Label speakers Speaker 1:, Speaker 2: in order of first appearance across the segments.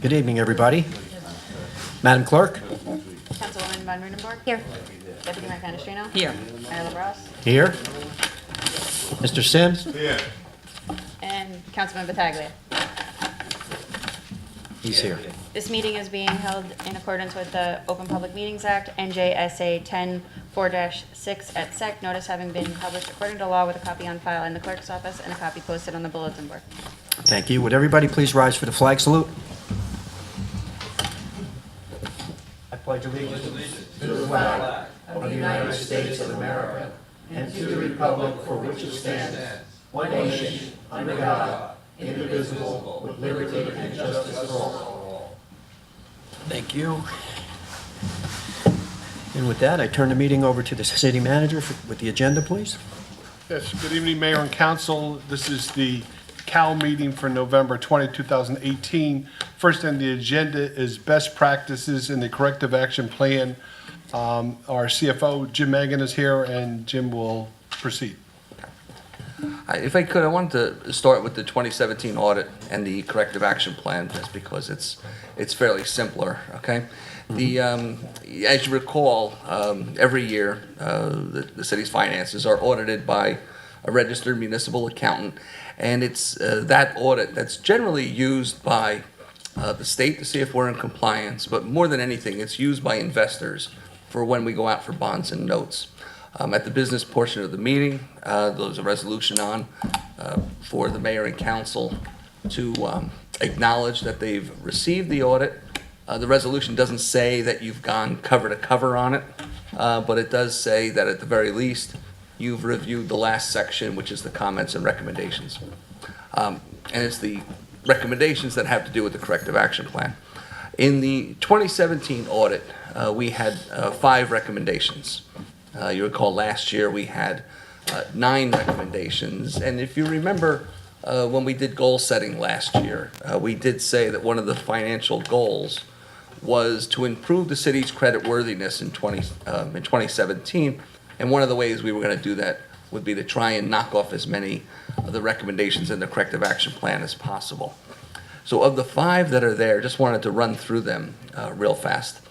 Speaker 1: Good evening, everybody. Madam Clerk?
Speaker 2: Councilwoman Von Rudenberg.
Speaker 3: Here.
Speaker 2: Deputy Mayor Canestrino.
Speaker 3: Here.
Speaker 2: Mayor LaBrus.
Speaker 1: Here. Mr. Sims?
Speaker 2: And Councilman Pataglia.
Speaker 1: He's here.
Speaker 2: This meeting is being held in accordance with the Open Public Meetings Act, NJSA 10-4-6 at SEC. Notice having been published according to law with a copy on file in the clerk's office and a copy posted on the bulletin board.
Speaker 1: Thank you. Would everybody please rise for the flag salute? I pledge allegiance to the flag of the United States of America and to the republic for which it stands, one nation, under God, indivisible, with liberty and justice for all. Thank you. And with that, I turn the meeting over to the city manager with the agenda, please.
Speaker 4: Yes, good evening, Mayor and Council. This is the CAL meeting for November 20, 2018. First on the agenda is best practices in the corrective action plan. Our CFO, Jim Megan, is here, and Jim will proceed.
Speaker 5: If I could, I wanted to start with the 2017 audit and the corrective action plan, just because it's fairly simpler, okay? As you recall, every year, the city's finances are audited by a registered municipal accountant, and it's that audit that's generally used by the state to see if we're in compliance, but more than anything, it's used by investors for when we go out for bonds and notes. At the business portion of the meeting, there was a resolution on for the mayor and council to acknowledge that they've received the audit. The resolution doesn't say that you've gone cover to cover on it, but it does say that at the very least, you've reviewed the last section, which is the comments and recommendations. And it's the recommendations that have to do with the corrective action plan. In the 2017 audit, we had 5 recommendations. You recall last year we had 9 recommendations. And if you remember, when we did goal setting last year, we did say that one of the financial goals was to improve the city's creditworthiness in 2017. And one of the ways we were going to do that would be to try and knock off as many of the recommendations in the corrective action plan as possible. So of the 5 that are there, just wanted to run through them real fast.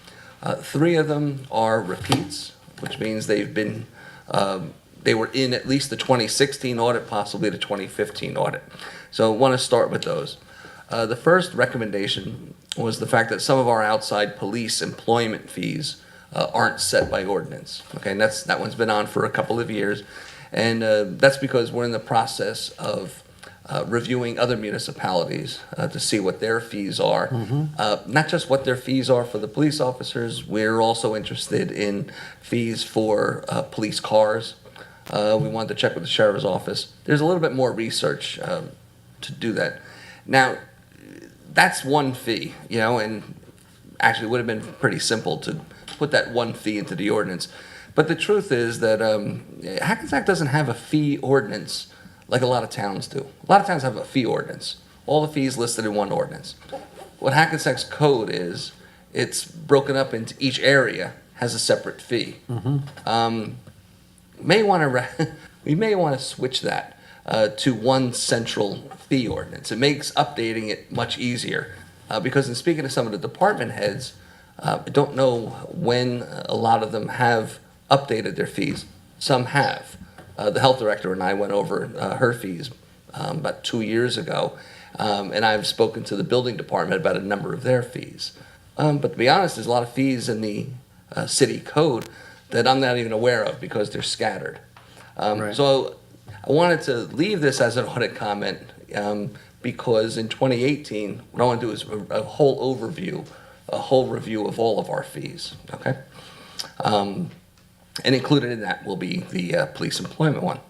Speaker 5: 3 of them are repeats, which means they were in at least the 2016 audit, possibly the 2015 audit. So I want to start with those. The first recommendation was the fact that some of our outside police employment fees aren't set by ordinance. Okay, and that one's been on for a couple of years, and that's because we're in the process of reviewing other municipalities to see what their fees are. Not just what their fees are for the police officers, we're also interested in fees for police cars. We wanted to check with the sheriff's office. There's a little bit more research to do that. Now, that's one fee, and actually it would have been pretty simple to put that one fee into the ordinance. But the truth is that Hackensack doesn't have a fee ordinance like a lot of towns do. A lot of towns have a fee ordinance. All the fees listed in one ordinance. What Hackensack's code is, it's broken up into each area has a separate fee. We may want to switch that to one central fee ordinance. It makes updating it much easier because in speaking to some of the department heads, I don't know when a lot of them have updated their fees. Some have. The health director and I went over her fees about 2 years ago, and I've spoken to the building department about a number of their fees. But to be honest, there's a lot of fees in the city code that I'm not even aware of because they're scattered.
Speaker 1: Right.
Speaker 5: So I wanted to leave this as an audit comment because in 2018, what I want to do is a whole review of all of our fees, okay? And included in that will be the police employment one.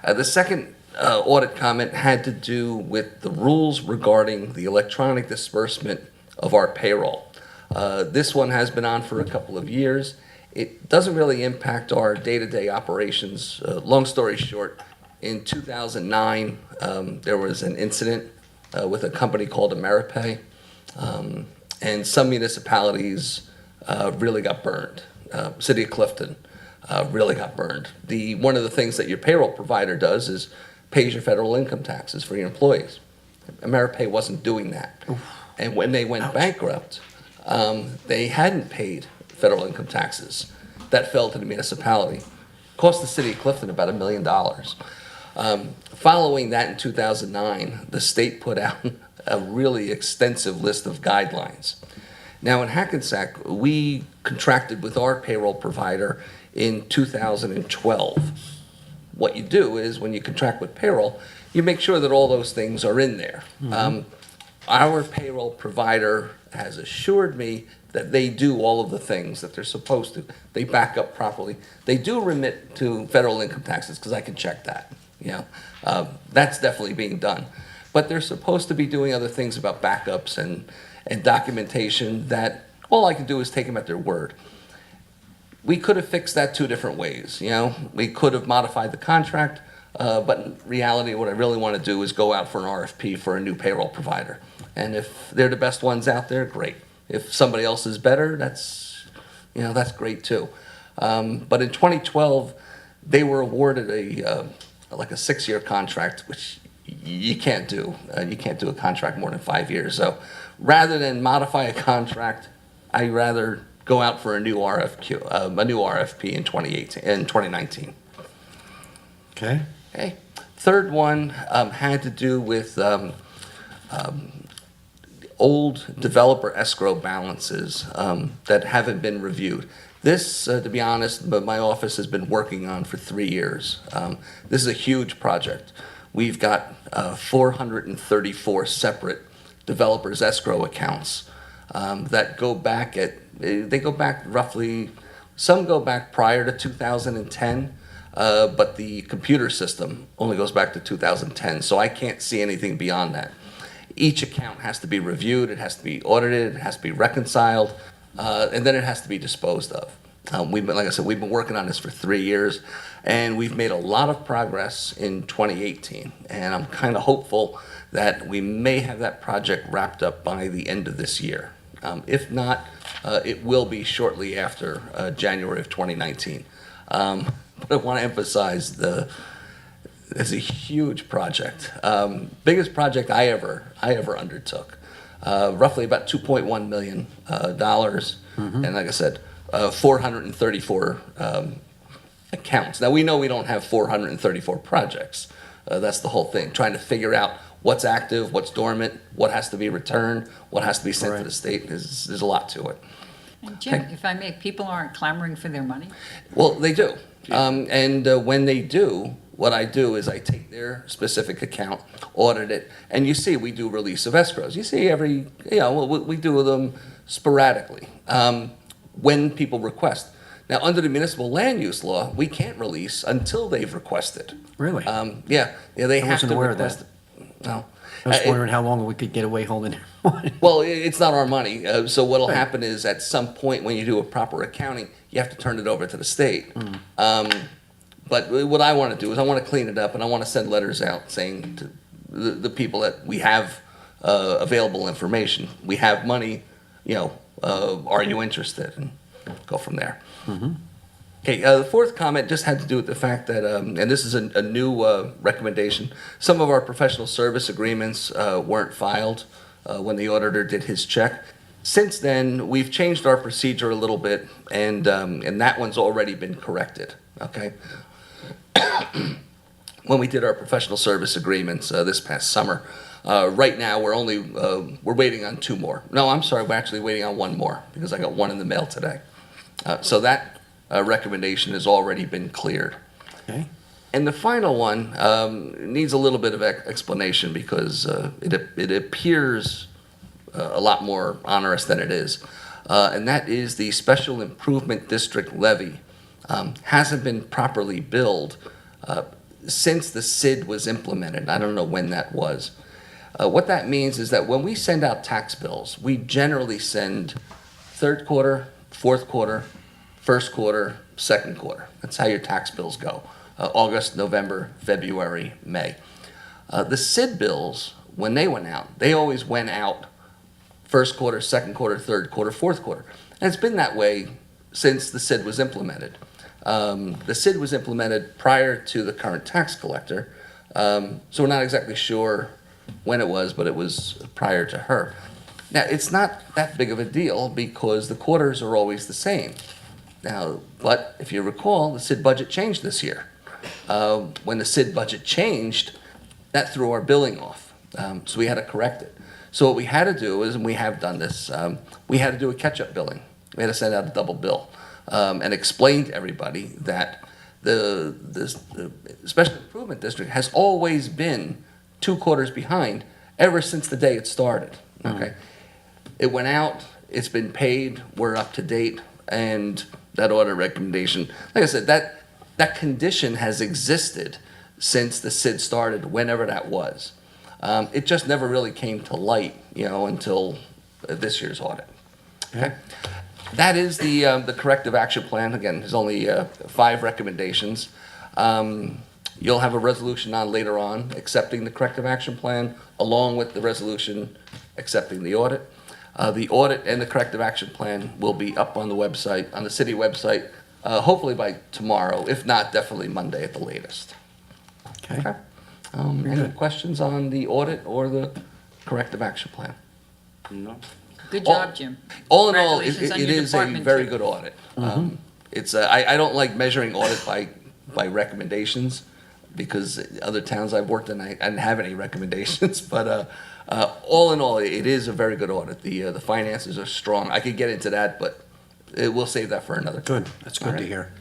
Speaker 5: The second audit comment had to do with the rules regarding the electronic disbursement of our payroll. This one has been on for a couple of years. It doesn't really impact our day-to-day operations. Long story short, in 2009, there was an incident with a company called AmeriPay, and some municipalities really got burned. City of Clifton really got burned. One of the things that your payroll provider does is pays your federal income taxes for your employees. AmeriPay wasn't doing that. And when they went bankrupt, they hadn't paid federal income taxes. That fell to the municipality. Cost the city of Clifton about $1 million. Following that in 2009, the state put out a really extensive list of guidelines. Now in Hackensack, we contracted with our payroll provider in 2012. What you do is when you contract with payroll, you make sure that all those things are in there. Our payroll provider has assured me that they do all of the things that they're supposed to. They back up properly. They do remit to federal income taxes, because I can check that. That's definitely being done. But they're supposed to be doing other things about backups and documentation that all I can do is take them at their word. We could have fixed that two different ways. We could have modified the contract, but in reality, what I really want to do is go out for an RFP for a new payroll provider. And if they're the best ones out there, great. If somebody else is better, that's great too. But in 2012, they were awarded a 6-year contract, which you can't do. You can't do a contract more than 5 years. So rather than modify a contract, I'd rather go out for a new RFP in 2019.
Speaker 1: Okay.
Speaker 5: Okay. Third one had to do with old developer escrow balances that haven't been reviewed. This, to be honest, my office has been working on for 3 years. This is a huge project. We've got 434 separate developers escrow accounts that go back roughly, some go back prior to 2010, but the computer system only goes back to 2010, so I can't see anything beyond that. Each account has to be reviewed, it has to be audited, it has to be reconciled, and then it has to be disposed of. Like I said, we've been working on this for 3 years, and we've made a lot of progress in 2018, and I'm kind of hopeful that we may have that project wrapped up by the end of this year. If not, it will be shortly after January of 2019. But I want to emphasize it's a huge project. Biggest project I ever undertook. Roughly about $2.1 million. And like I said, 434 accounts. Now we know we don't have 434 projects. That's the whole thing. Trying to figure out what's active, what's dormant, what has to be returned, what has to be sent to the state. There's a lot to it.
Speaker 3: And Jim, if I may, people aren't clamoring for their money?
Speaker 5: Well, they do. And when they do, what I do is I take their specific account, audit it, and you see we do release of escrows. You see we do them sporadically when people request. Now, under the municipal land use law, we can't release until they've requested.
Speaker 1: Really?
Speaker 5: Yeah, they have
Speaker 1: wasn't
Speaker 5: to
Speaker 1: aware of
Speaker 5: request
Speaker 1: that.
Speaker 5: it. No.
Speaker 1: I was wondering how long we could get away holding it.
Speaker 5: Well, it's not our money. So what'll happen is at some point when you do a proper accounting, you have to turn it over to the state. But what I want to do is I want to clean it up, and I want to send letters out saying to the people that we have available information. We have money, are you interested? And go from there. Okay, the fourth comment just had to do with the fact that, and this is a new recommendation, some of our professional service agreements weren't filed when the auditor did his check. Since then, we've changed our procedure a little bit, and that one's already been corrected, okay? When we did our professional service agreements this past summer, right now we're waiting on 2 more. No, I'm sorry, we're actually waiting on 1 more because I got 1 in the mail today. So that recommendation has already been cleared.
Speaker 1: Okay.
Speaker 5: And the final one needs a little bit of explanation because it appears a lot more onerous than it is. And that is the Special Improvement District levy hasn't been properly billed since the SID was implemented. I don't know when that was. What that means is that when we send out tax bills, we generally send 3rd quarter, 4th quarter, 1st quarter, 2nd quarter. That's how your tax bills go. August, November, February, May. The SID bills, when they went out, they always went out 1st quarter, 2nd quarter, 3rd quarter, 4th quarter. And it's been that way since the SID was implemented. The SID was implemented prior to the current tax collector, so we're not exactly sure when it was, but it was prior to her. Now, it's not that big of a deal because the quarters are always the same. Now, but if you recall, the SID budget changed this year. When the SID budget changed, that threw our billing off. So we had to correct it. So what we had to do is, and we have done this, we had to do a catch-up billing. We had to send out a double bill and explain to everybody that the Special Improvement District has always been 2 quarters behind ever since the day it started. Okay, it went out, it's been paid, we're up to date, and that audit recommendation, like I said, that condition has existed since the SID started, whenever that was. It just never really came to light, until this year's audit. Okay, that is the corrective action plan. Again, there's only 5 recommendations. You'll have a resolution on later on accepting the corrective action plan, along with the resolution accepting the audit. The audit and the corrective action plan will be up on the website, on the city website, hopefully by tomorrow, if not, definitely Monday at the latest.
Speaker 1: Okay.
Speaker 5: Any questions on the audit or the corrective action plan?
Speaker 1: No.
Speaker 3: Good job, Jim.
Speaker 5: All in all,
Speaker 3: Congratulations on
Speaker 5: it
Speaker 3: your
Speaker 5: is a
Speaker 3: department,
Speaker 5: very
Speaker 3: too.
Speaker 5: good audit. It's I don't like measuring audit by recommendations, because other towns I've worked in, I didn't have any recommendations. But all in all, it is a very good audit. The finances are strong. I could get into that, but we'll save that for another time.
Speaker 1: Good, that's good to hear.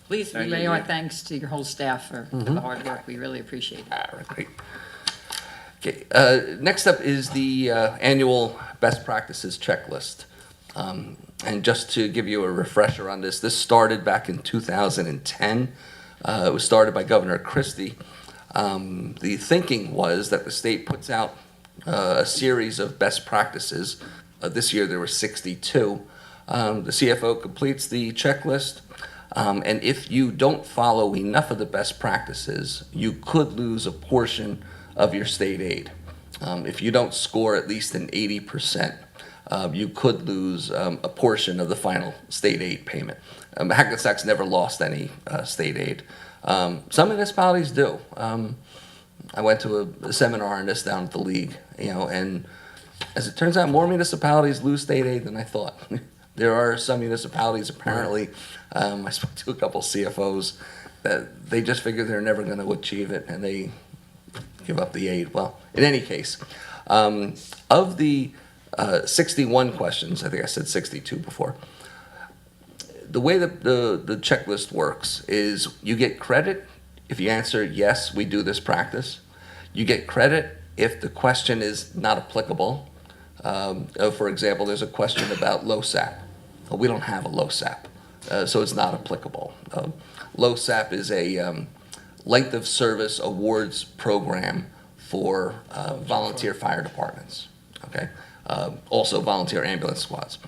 Speaker 3: Please relay our thanks to your whole staff for the hard work. We really appreciate it.
Speaker 5: All right, great. Okay, next up is the annual best practices checklist. And just to give you a refresher on this started back in 2010. It was started by Governor Christie. The thinking was that the state puts out a series of best practices. This year there were 62. The CFO completes the checklist. And if you don't follow enough of the best practices, you could lose a portion of your state aid. If you don't score at least an 80%, you could lose a portion of the final state aid payment. Hackensack's never lost any state aid. Some municipalities do. I went to a seminar on this down at the league, and as it turns out, more municipalities lose state aid than I thought. There are some municipalities, apparently, I spoke to a couple CFOs, that they just figure they're never going to achieve it, and they give up the aid. Well, in any case, of the 61 questions, I think I said 62 before, the way that the checklist works is you get credit if you answer, yes, we do this practice. You get credit if the question is not applicable. For example, there's a question about LoSAP. We don't have a LoSAP, so it's not applicable. LoSAP is a length of service awards program for volunteer fire departments, okay? Also volunteer ambulance squads.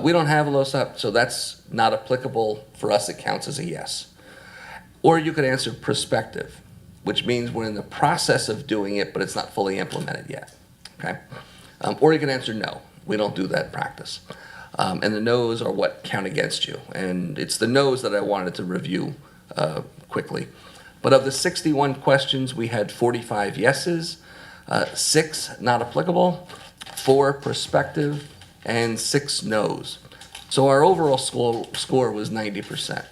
Speaker 5: We don't have a LoSAP, so that's not applicable. For us, it counts as a yes. Or you could answer prospective, which means we're in the process of doing it, but it's not fully implemented yet, okay? Or you can answer no. We don't do that practice. And the no's are what count against you. And it's the no's that I wanted to review quickly. But of the 61 questions, we had 45 yeses, 6 not applicable, 4 prospective, and 6 no's. So our overall score was 90%,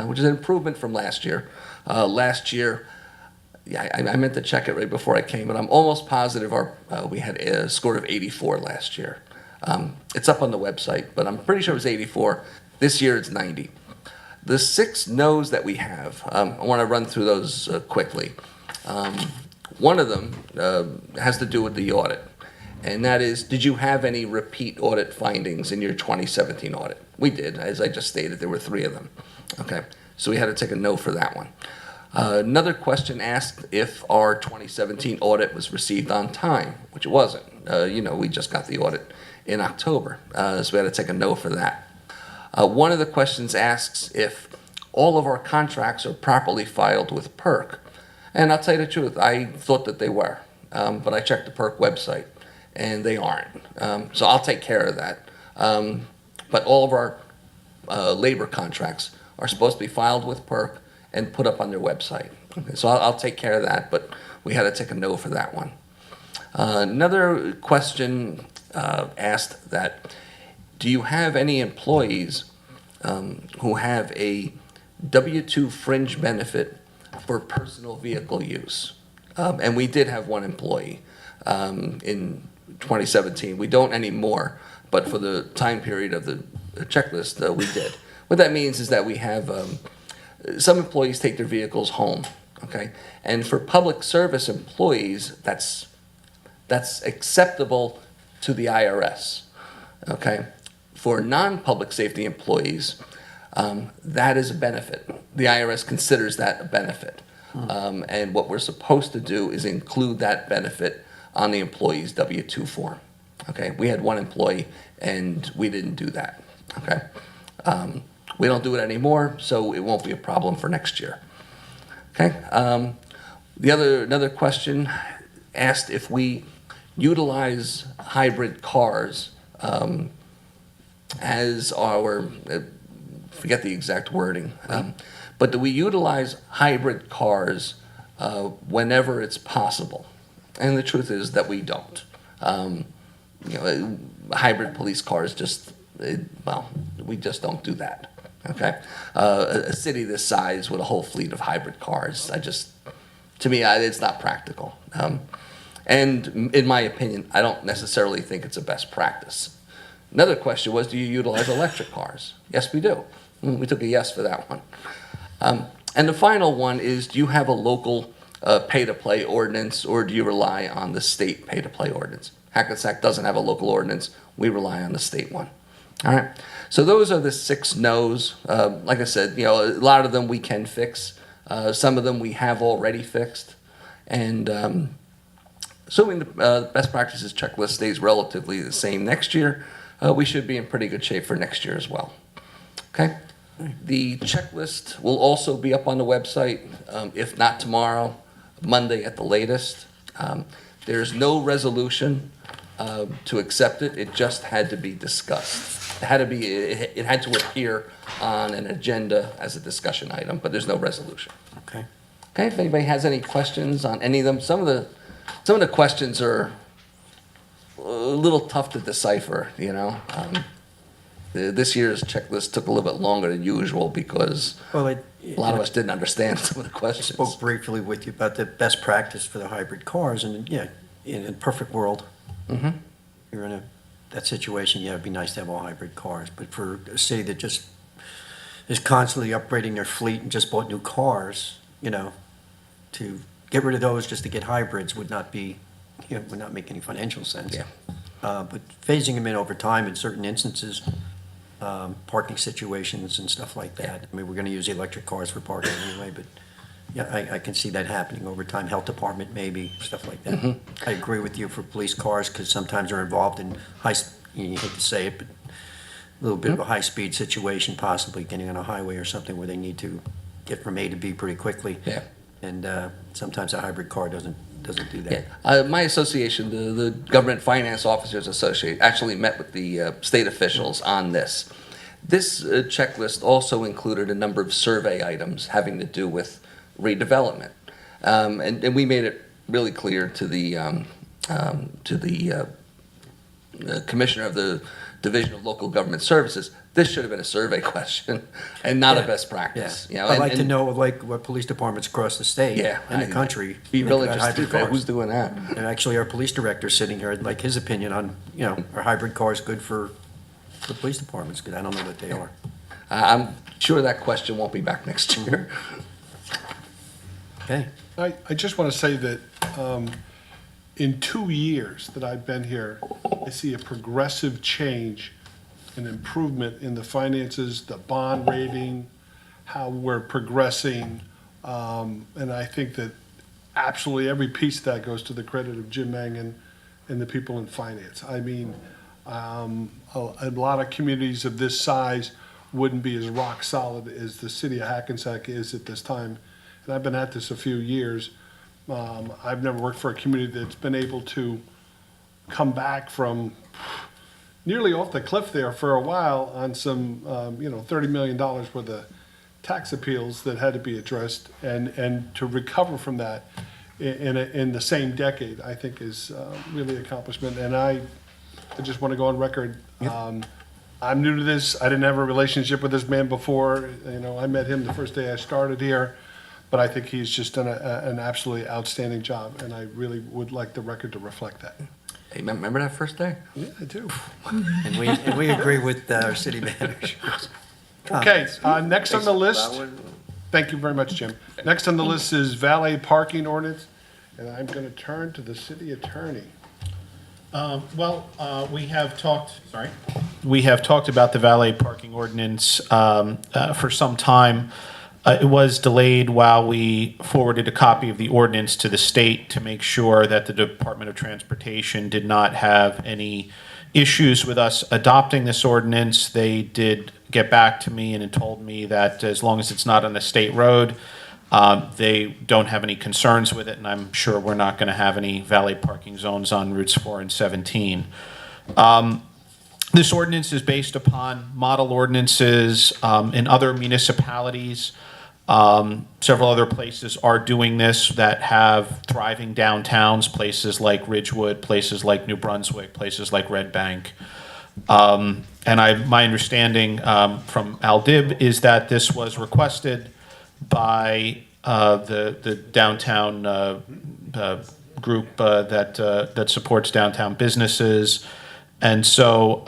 Speaker 5: which is an improvement from last year. Last year, I meant to check it right before I came, but I'm almost positive we had a score of 84 last year. It's up on the website, but I'm pretty sure it was 84. This year it's 90. The 6 no's that we have, I want to run through those quickly. One of them has to do with the audit, and that is, did you have any repeat audit findings in your 2017 audit? We did. As I just stated, there were 3 of them. Okay, so we had to take a no for that one. Another question asked if our 2017 audit was received on time, which it wasn't. We just got the audit in October, so we had to take a no for that. One of the questions asks if all of our contracts are properly filed with PERC. And I'll tell you the truth, I thought that they were, but I checked the PERC website, and they aren't. So I'll take care of that. But all of our labor contracts are supposed to be filed with PERC and put up on their website. Okay, so I'll take care of that, but we had to take a no for that one. Another question asked that, do you have any employees who have a W-2 fringe benefit for personal vehicle use? And we did have one employee in 2017. We don't anymore, but for the time period of the checklist, we did. What that means is that we have some employees take their vehicles home, okay? And for public service employees, that's acceptable to the IRS, okay? For non-public safety employees, that is a benefit. The IRS considers that a benefit. And what we're supposed to do is include that benefit on the employee's W-2 form, okay? We had one employee, and we didn't do that, okay? We don't do it anymore, so it won't be a problem for next year. Okay. Another question asked if we utilize hybrid cars as our, forget the exact wording, but do we utilize hybrid cars whenever it's possible? And the truth is that we don't. Hybrid police cars we just don't do that. Okay, a city this size with a whole fleet of hybrid cars, to me, it's not practical. And in my opinion, I don't necessarily think it's a best practice. Another question was, do you utilize electric cars? Yes, we do. We took a yes for that one. And the final one is, do you have a local pay-to-play ordinance, or do you rely on the state pay-to-play ordinance? Hackensack doesn't have a local ordinance. We rely on the state one. All right, so those are the 6 no's. Like I said, a lot of them we can fix. Some of them we have already fixed. And assuming the best practices checklist stays relatively the same next year, we should be in pretty good shape for next year as well. Okay, the checklist will also be up on the website, if not tomorrow, Monday at the latest. There's no resolution to accept it. It just had to be discussed. It had to appear on an agenda as a discussion item, but there's no resolution.
Speaker 1: Okay.
Speaker 5: Okay, if anybody has any questions on any of them, some of the questions are a little tough to decipher, This year's checklist took a little bit longer than usual because a lot of us didn't understand some of the
Speaker 1: I
Speaker 5: questions.
Speaker 1: spoke briefly with you about the best practice for the hybrid cars, and yeah, in a perfect world, you're in that situation, yeah, it'd be nice to have all hybrid cars, but for a city that just is constantly upgrading their fleet and just bought new cars, to get rid of those just to get hybrids would not make any financial sense.
Speaker 5: Yeah.
Speaker 1: But phasing them in over time in certain instances, parking situations and stuff like that. I mean, we're gonna use the electric cars for parking anyway, but yeah, I can see that happening over time. Health department maybe, stuff like that. I agree with you for police cars, because sometimes they're involved in you hate to say it, but a little bit of a high-speed situation, possibly getting on a highway or something where they need to get from A to B pretty quickly.
Speaker 5: Yeah.
Speaker 1: And sometimes a hybrid car doesn't do that.
Speaker 5: Yeah. My association, the Government Finance Officers Association, actually met with the state officials on this. This checklist also included a number of survey items having to do with redevelopment. And we made it really clear to the Commissioner of the Division of Local Government Services, this should have been a survey question and not a best practice.
Speaker 1: Yeah. I'd like to know what police departments across the state and the country
Speaker 5: be
Speaker 1: think
Speaker 5: really
Speaker 1: about
Speaker 5: interested.
Speaker 1: hybrid cars.
Speaker 5: Who's doing that?
Speaker 1: And actually, our police director's sitting here, I'd like his opinion on, are hybrid cars good for the police departments? Because I don't know that they are.
Speaker 5: I'm sure that question won't be back next year.
Speaker 1: Okay.
Speaker 4: I just want to say that in 2 years that I've been here, I see a progressive change and improvement in the finances, the bond rating, how we're progressing. And I think that absolutely every piece of that goes to the credit of Jim Mangan and the people in finance. I mean, a lot of communities of this size wouldn't be as rock solid as the city of Hackensack is at this time. And I've been at this a few years. I've never worked for a community that's been able to come back from nearly off the cliff there for a while on some, $30 million worth of tax appeals that had to be addressed, and to recover from that in the same decade, I think is really accomplishment. And I just want to go on record. I'm new to this. I didn't have a relationship with this man before. You know, I met him the first day I started here, but I think he's just done an absolutely outstanding job, and I really would like the record to reflect that.
Speaker 5: Hey, remember that first day?
Speaker 4: Yeah, I do.
Speaker 1: And we agree with our city manager.
Speaker 4: Okay, next on the list, thank you very much, Jim. Next on the list is valet parking ordinance, and I'm going to turn to the city attorney.
Speaker 6: We have talked about the valet parking ordinance for some time. It was delayed while we forwarded a copy of the ordinance to the state to make sure that the Department of Transportation did not have any issues with us adopting this ordinance. They did get back to me and it told me that as long as it's not on a state road, they don't have any concerns with it, and I'm sure we're not going to have any valet parking zones on routes 4 and 17. This ordinance is based upon model ordinances in other municipalities. Several other places are doing this that have thriving downtowns, places like Ridgewood, places like New Brunswick, places like Red Bank. And my understanding from Aldib is that this was requested by the downtown group that supports downtown businesses, and so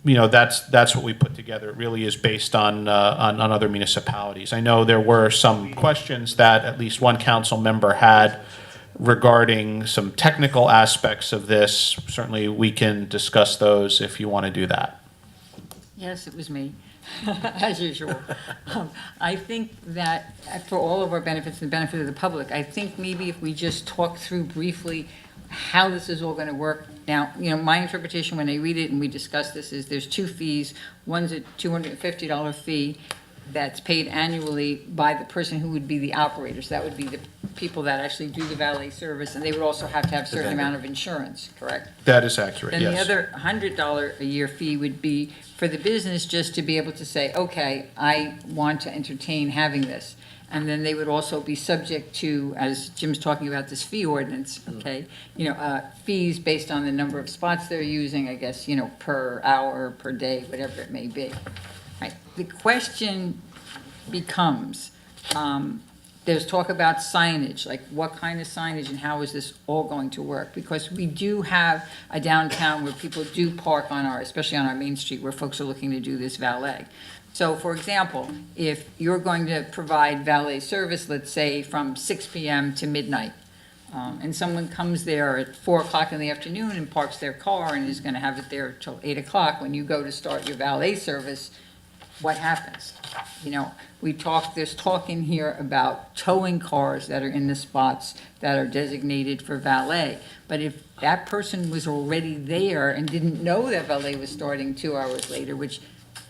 Speaker 6: that's what we put together. It really is based on other municipalities. I know there were some questions that at least one council member had regarding some technical aspects of this. Certainly, we can discuss those if you want to do that.
Speaker 3: Yes, it was me, as usual. I think that for all of our benefits and the benefit of the public, I think maybe if we just talk through briefly how this is all going to work. Now, my interpretation when I read it and we discuss this is there's two fees. One's a $250 fee that's paid annually by the person who would be the operator. So that would be the people that actually do the valet service, and they would also have to have a certain amount of insurance, correct?
Speaker 6: That is accurate,
Speaker 3: Then
Speaker 6: yes.
Speaker 3: the other $100 a year fee would be for the business just to be able to say, okay, I want to entertain having this. And then they would also be subject to, as Jim's talking about this fee ordinance, okay, fees based on the number of spots they're using, I guess, per hour, per day, whatever it may be. Right. The question becomes, there's talk about signage, like what kind of signage and how is this all going to work? Because we do have a downtown where people do park especially on our main street where folks are looking to do this valet. So, for example, if you're going to provide valet service, let's say from 6 p.m. to midnight, and someone comes there at 4 o'clock in the afternoon and parks their car and is going to have it there till 8 o'clock, when you go to start your valet service, what happens? There's talk in here about towing cars that are in the spots that are designated for valet. But if that person was already there and didn't know that valet was starting 2 hours later,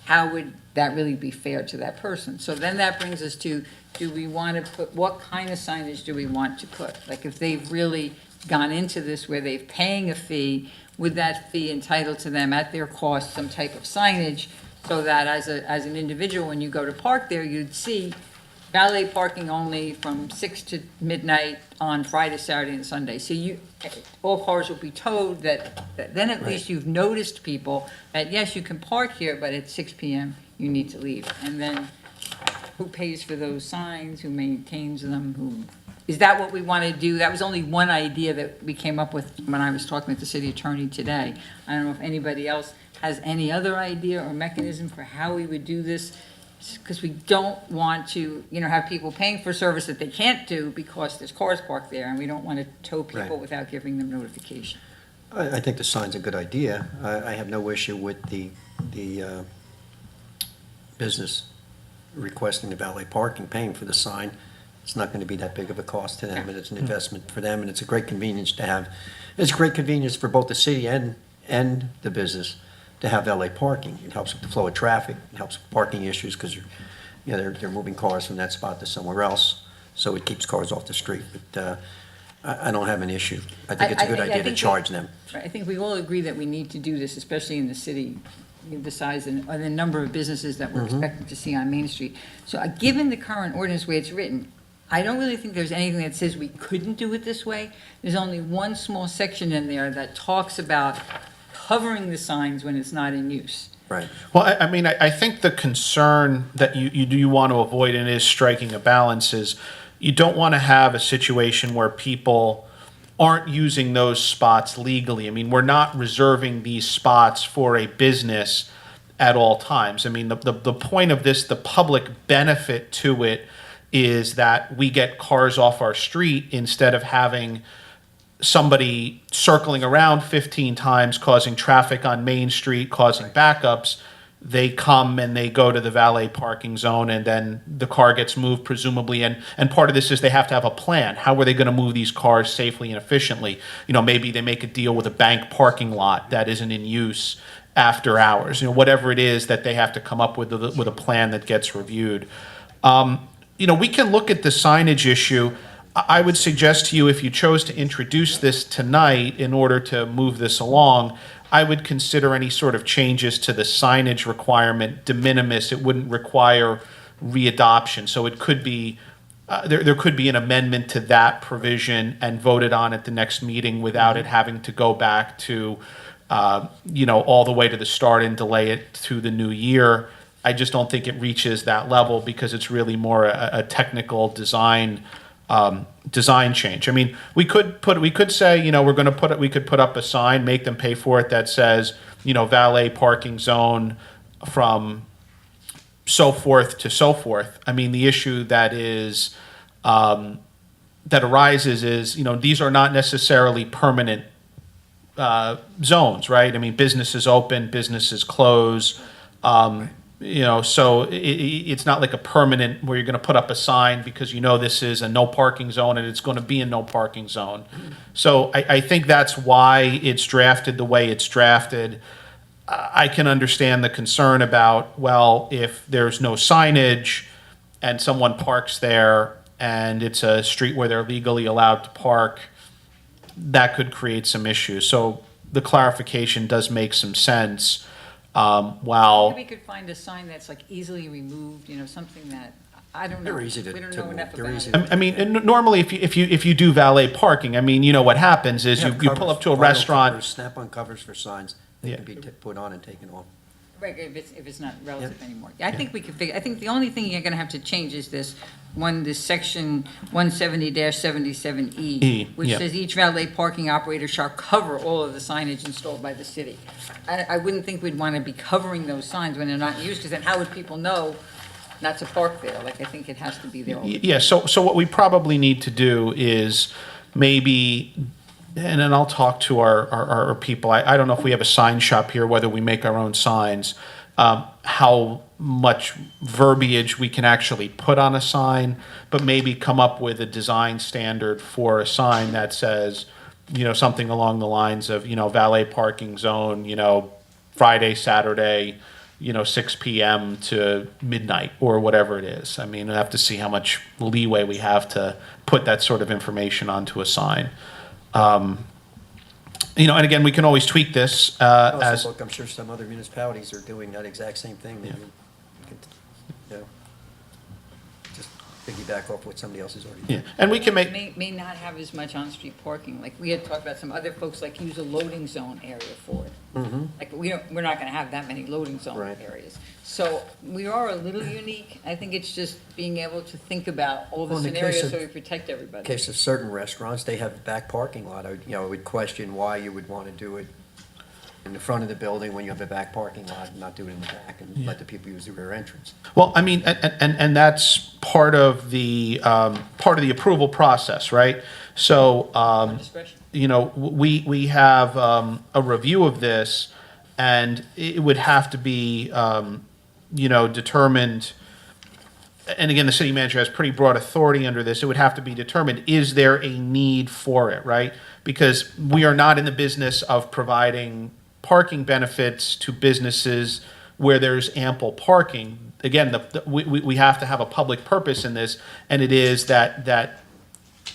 Speaker 3: how would that really be fair to that person? So then that brings us to, do we want to put, what kind of signage do we want to put? Like if they've really gone into this where they're paying a fee, would that fee entitle to them at their cost some type of signage so that as an individual, when you go to park there, you'd see valet parking only from 6 to midnight on Friday, Saturday, and Sunday. So all cars will be towed, then at least you've noticed people that, yes, you can park here, but at 6 p.m. you need to leave. And then who pays for those signs, who maintains them, is that what we want to do? That was only one idea that we came up with when I was talking with the city attorney today. I don't know if anybody else has any other idea or mechanism for how we would do this, because we don't want to, have people paying for service that they can't do because there's cars parked there, and we don't want to tow people
Speaker 1: Right.
Speaker 3: without giving them notification.
Speaker 1: I think the sign's a good idea. I have no issue with the business requesting the valet parking, paying for the sign. It's not going to be that big of a cost to them, and it's an investment for them, and it's a great convenience to have. It's a great convenience for both the city and the business to have valet parking. It helps with the flow of traffic, it helps with parking issues because they're moving cars from that spot to somewhere else, so it keeps cars off the street. But I don't have an issue. I think it's a good idea to charge them.
Speaker 3: I think we all agree that we need to do this, especially in the city, the size and the number of businesses that we're expecting to see on Main Street. So given the current ordinance way it's written, I don't really think there's anything that says we couldn't do it this way. There's only one small section in there that talks about covering the signs when it's not in use.
Speaker 1: Right.
Speaker 6: Well, I mean, I think the concern that you do want to avoid, and is striking a balance, is you don't want to have a situation where people aren't using those spots legally. I mean, we're not reserving these spots for a business at all times. I mean, the point of this, the public benefit to it, is that we get cars off our street instead of having somebody circling around 15 times, causing traffic on Main Street, causing backups. They come and they go to the valet parking zone, and then the car gets moved presumably. And part of this is they have to have a plan. How are they going to move these cars safely and efficiently? You know, maybe they make a deal with a bank parking lot that isn't in use after hours. You know, whatever it is that they have to come up with a plan that gets reviewed. You know, we can look at the signage issue. I would suggest to you, if you chose to introduce this tonight in order to move this along, I would consider any sort of changes to the signage requirement de minimis. It wouldn't require readoption. So it could be, there could be an amendment to that provision and voted on at the next meeting without it having to go back to, you know, all the way to the start and delay it through the new year. I just don't think it reaches that level because it's really more a technical design change. I mean, we could say, you know, we could put up a sign, make them pay for it, that says, you know, valet parking zone from so forth to so forth. I mean, the issue that arises is, you know, these are not necessarily permanent zones, right? I mean, businesses open, businesses close. You know, so it's not like a permanent where you're going to put up a sign because you know this is a no parking zone and it's going to be a no parking zone. So I think that's why it's drafted the way it's drafted. I can understand the concern about, well, if there's no signage and someone parks there and it's a street where they're legally allowed to park, that could create some issues. So the clarification does make some sense.
Speaker 3: Maybe we could find a sign that's like easily removed, you know, something that, I don't know.
Speaker 1: They're easy to
Speaker 3: We don't
Speaker 1: to
Speaker 3: know
Speaker 1: move.
Speaker 3: enough
Speaker 1: They're
Speaker 3: about
Speaker 1: easy
Speaker 3: it.
Speaker 1: to-
Speaker 6: I mean, and normally if you do valet parking, I mean, you know what happens is you pull up to a
Speaker 1: Vinyl
Speaker 6: restaurant.
Speaker 1: covers, Snap-on covers for signs. They
Speaker 6: Yeah.
Speaker 1: can be put on and taken off.
Speaker 3: Right, if it's not relative anymore. I think we could figure, I think the only thing you're gonna have to change is this section 170-77E, which
Speaker 6: yeah.
Speaker 3: says each valet parking operator shall cover all of the signage installed by the city. I wouldn't think we'd wanna be covering those signs when they're not used, because then how would people know not to park there? Like, I think it has to be there all the time.
Speaker 6: Yeah, so what we probably need to do is maybe, and then I'll talk to our people. I don't know if we have a sign shop here, whether we make our own signs, how much verbiage we can actually put on a sign, but maybe come up with a design standard for a sign that says, you know, something along the lines of, you know, valet parking zone, you know, Friday, Saturday, you know, 6 p.m. to midnight or whatever it is. I mean, we'll have to see how much leeway we have to put that sort of information onto a sign. You know, and again, we can always tweak this as.
Speaker 1: Also, look, I'm sure some other municipalities are doing that exact same thing. Maybe you can, you know, just piggyback off what somebody else is already doing.
Speaker 6: Yeah, and we can make.
Speaker 3: May not have as much on-street parking, like we had talked about some other folks like use a loading zone area for it. Like, we're not gonna have that many loading zone
Speaker 1: Right.
Speaker 3: areas. So we are a little unique. I think it's just being able to think about all the
Speaker 1: Well, in the case
Speaker 3: scenarios
Speaker 1: of-
Speaker 3: so we protect
Speaker 1: In
Speaker 3: everybody.
Speaker 1: case of certain restaurants, they have a back parking lot. I would question why you would want to do it in the front of the building when you have a back parking lot and not do it in the back and let the people use the rear entrance.
Speaker 6: Well, I mean, and that's part of the approval process, right? So,
Speaker 3: Discretion.
Speaker 6: you know, we have a review of this, and it would have to be, you know, determined. And again, the city manager has pretty broad authority under this. It would have to be determined, is there a need for it, right? Because we are not in the business of providing parking benefits to businesses where there's ample parking. Again, we have to have a public purpose in this, and it is that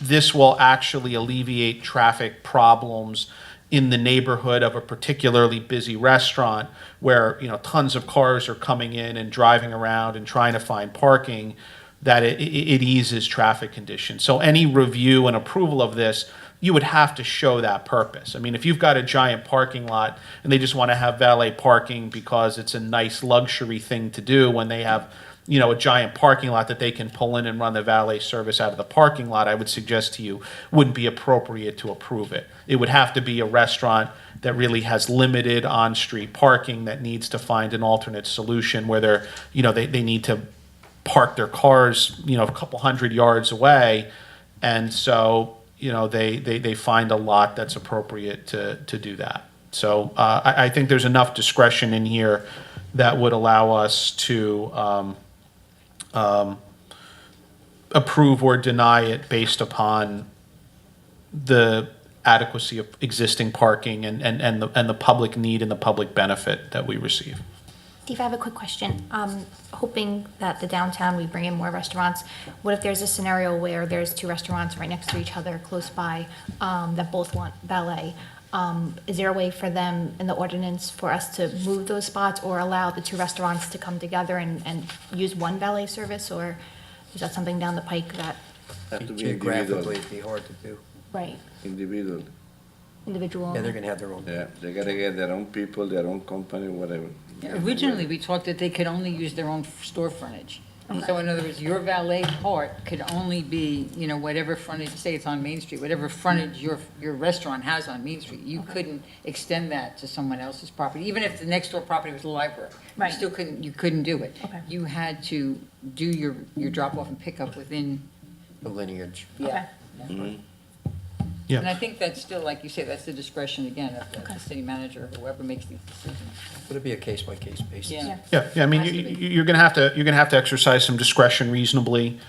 Speaker 6: this will actually alleviate traffic problems in the neighborhood of a particularly busy restaurant where, you know, tons of cars are coming in and driving around and trying to find parking, that it eases traffic conditions. So any review and approval of this you would have to show that purpose. I mean, if you've got a giant parking lot and they just want to have valet parking because it's a nice luxury thing to do when they have, a giant parking lot that they can pull in and run the valet service out of the parking lot, I would suggest to you wouldn't be appropriate to approve it. It would have to be a restaurant that really has limited on-street parking that needs to find an alternate solution where they need to park their cars, a couple hundred yards away. And so, they find a lot that's appropriate to do that. So I think there's enough discretion in here that would allow us to approve or deny it based upon the adequacy of existing parking and the public need and the public benefit that we receive.
Speaker 7: Steve, I have a quick question. Hoping that the downtown, we bring in more restaurants. What if there's a scenario where there's two restaurants right next to each other, close by, that both want valet? Is there a way for them in the ordinance for us to move those spots or allow the two restaurants to come together and use one valet service? Or is that something down the pike that,
Speaker 8: Have to be
Speaker 1: Geographically,
Speaker 8: individual.
Speaker 1: it'd be hard to do.
Speaker 7: right,
Speaker 8: Individual.
Speaker 7: individual?
Speaker 1: Yeah, they're gonna have their own.
Speaker 8: Yeah, they gotta get their own people, their own company, whatever.
Speaker 3: Originally, we talked that they could only use their own store frontage. So in other words, your valet part could only be, whatever frontage, say it's on Main Street, whatever frontage your restaurant has on Main Street, you couldn't extend that to someone else's property, even if the next door property was a library.
Speaker 7: Right.
Speaker 3: You couldn't do it.
Speaker 7: Okay.
Speaker 3: You had to do your drop-off and pickup within,
Speaker 1: The lineage.
Speaker 7: Okay.
Speaker 3: And I think that's still, like you say, that's the discretion, again, of the city manager, or whoever makes these decisions.
Speaker 1: Would it be a case-by-case basis?
Speaker 3: Yeah.
Speaker 6: Yeah, I mean, you're gonna have to exercise some discretion reasonably,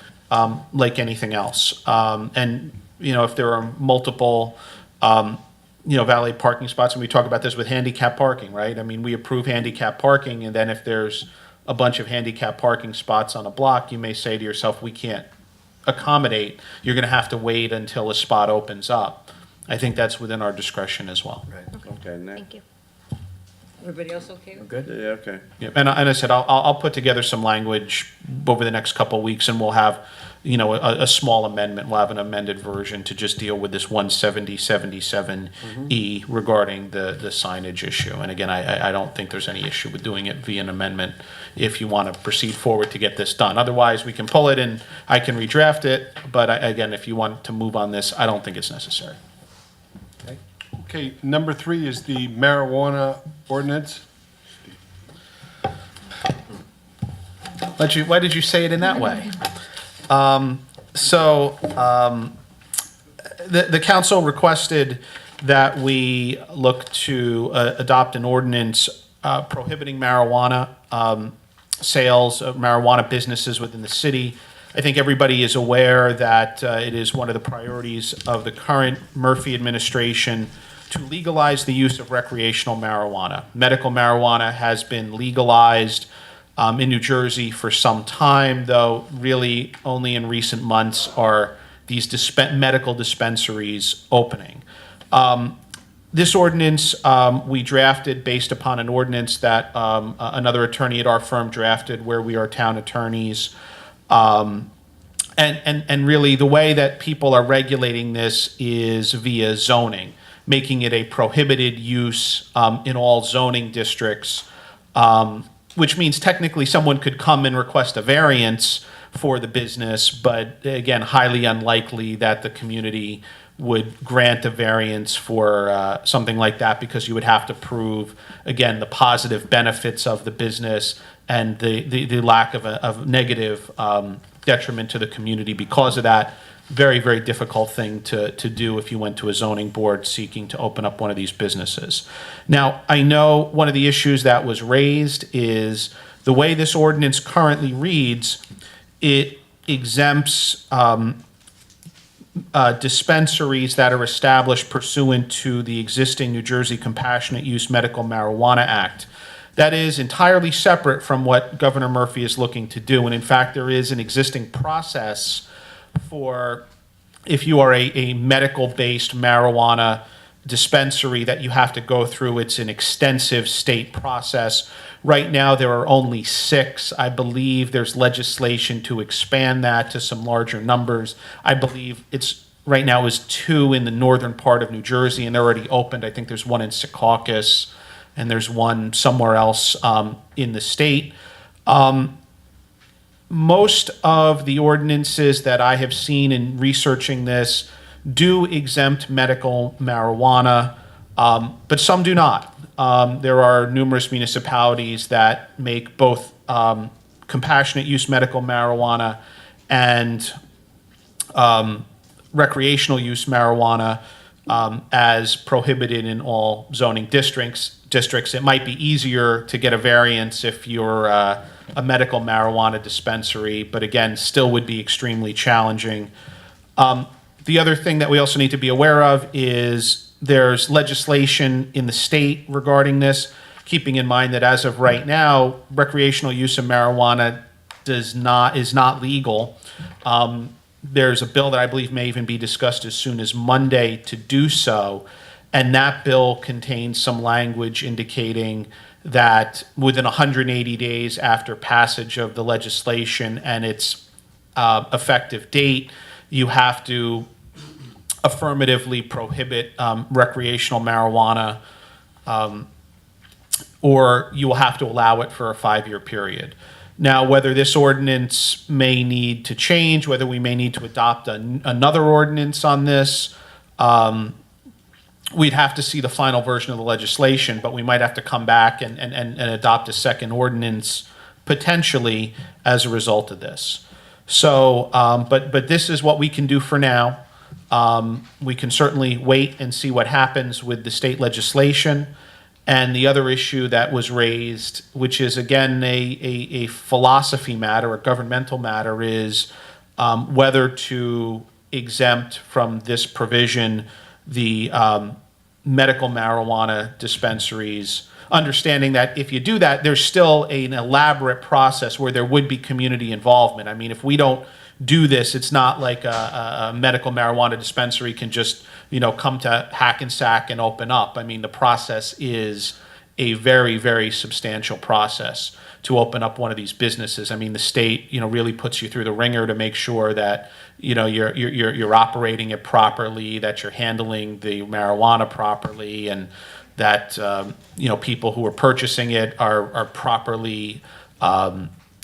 Speaker 6: like anything else. And, if there are multiple, valet parking spots, and we talk about this with handicap parking, right? I mean, we approve handicap parking, and then if there's a bunch of handicap parking spots on a block, you may say to yourself, we can't accommodate, you're gonna have to wait until a spot opens up. I think that's within our discretion as well.
Speaker 1: Right.
Speaker 8: Okay, next.
Speaker 7: Thank you.
Speaker 3: Everybody else okay? with
Speaker 1: Good?
Speaker 8: Yeah, okay.
Speaker 6: Yeah, and I said, I'll put together some language over the next couple of weeks, and we'll have, a small amendment. We'll have an amended version to just deal with this 17077E regarding the signage issue. And again, I don't think there's any issue with doing it via an amendment if you want to proceed forward to get this done. Otherwise, we can pull it and I can redraft it. But again, if you want to move on this, I don't think it's necessary.
Speaker 4: Okay, number 3 is the marijuana ordinance.
Speaker 6: Why did you say it in that way? The council requested that we look to adopt an ordinance prohibiting marijuana sales of marijuana businesses within the city. I think everybody is aware that it is one of the priorities of the current Murphy administration to legalize the use of recreational marijuana. Medical marijuana has been legalized in New Jersey for some time, though really only in recent months are these medical dispensaries opening. This ordinance we drafted based upon an ordinance that another attorney at our firm drafted, where we are town attorneys. And really the way that people are regulating this is via zoning, making it a prohibited use in all zoning districts, which means technically someone could come and request a variance for the business, but again, highly unlikely that the community would grant a variance for something like that, because you would have to prove, again, the positive benefits of the business and the lack of a negative detriment to the community because of that. Very, very difficult thing to do if you went to a zoning board seeking to open up one of these businesses. Now, I know one of the issues that was raised is the way this ordinance currently reads, it exempts dispensaries that are established pursuant to the existing New Jersey Compassionate Use Medical Marijuana Act. That is entirely separate from what Governor Murphy is looking to do. And in fact, there is an existing process for if you are a medical-based marijuana dispensary that you have to go through. It's an extensive state process. Right now, there are only 6. I believe there's legislation to expand that to some larger numbers. I believe it's right now is 2 in the northern part of New Jersey, and they're already opened. I think there's one in Secaucus, and there's one somewhere else in the state. Most of the ordinances that I have seen in researching this do exempt medical marijuana, but some do not. There are numerous municipalities that make both compassionate use medical marijuana and recreational use marijuana as prohibited in all zoning districts. It might be easier to get a variance if you're a medical marijuana dispensary, but again, still would be extremely challenging. The other thing that we also need to be aware of is there's legislation in the state regarding this, keeping in mind that as of right now, recreational use of marijuana is not legal. There's a bill that I believe may even be discussed as soon as Monday to do so, and that bill contains some language indicating that within 180 days after passage of the legislation and its effective date, you have to affirmatively prohibit recreational marijuana, or you will have to allow it for a 5-year period. Now, whether this ordinance may need to change, whether we may need to adopt another ordinance on this, we'd have to see the final version of the legislation, but we might have to come back and adopt a second ordinance potentially as a result of this. So, but this is what we can do for now. We can certainly wait and see what happens with the state legislation. And the other issue that was raised, which is again a philosophy matter, a governmental matter, is whether to exempt from this provision the medical marijuana dispensaries, understanding that if you do that, there's still an elaborate process where there would be community involvement. I mean, if we don't do this, it's not like a medical marijuana dispensary can just, come to Hackensack and open up. I mean, the process is a very, very substantial process to open up one of these businesses. I mean, the state, really puts you through the ringer to make sure that, you're operating it properly, that you're handling the marijuana properly, and that, people who are purchasing it are properly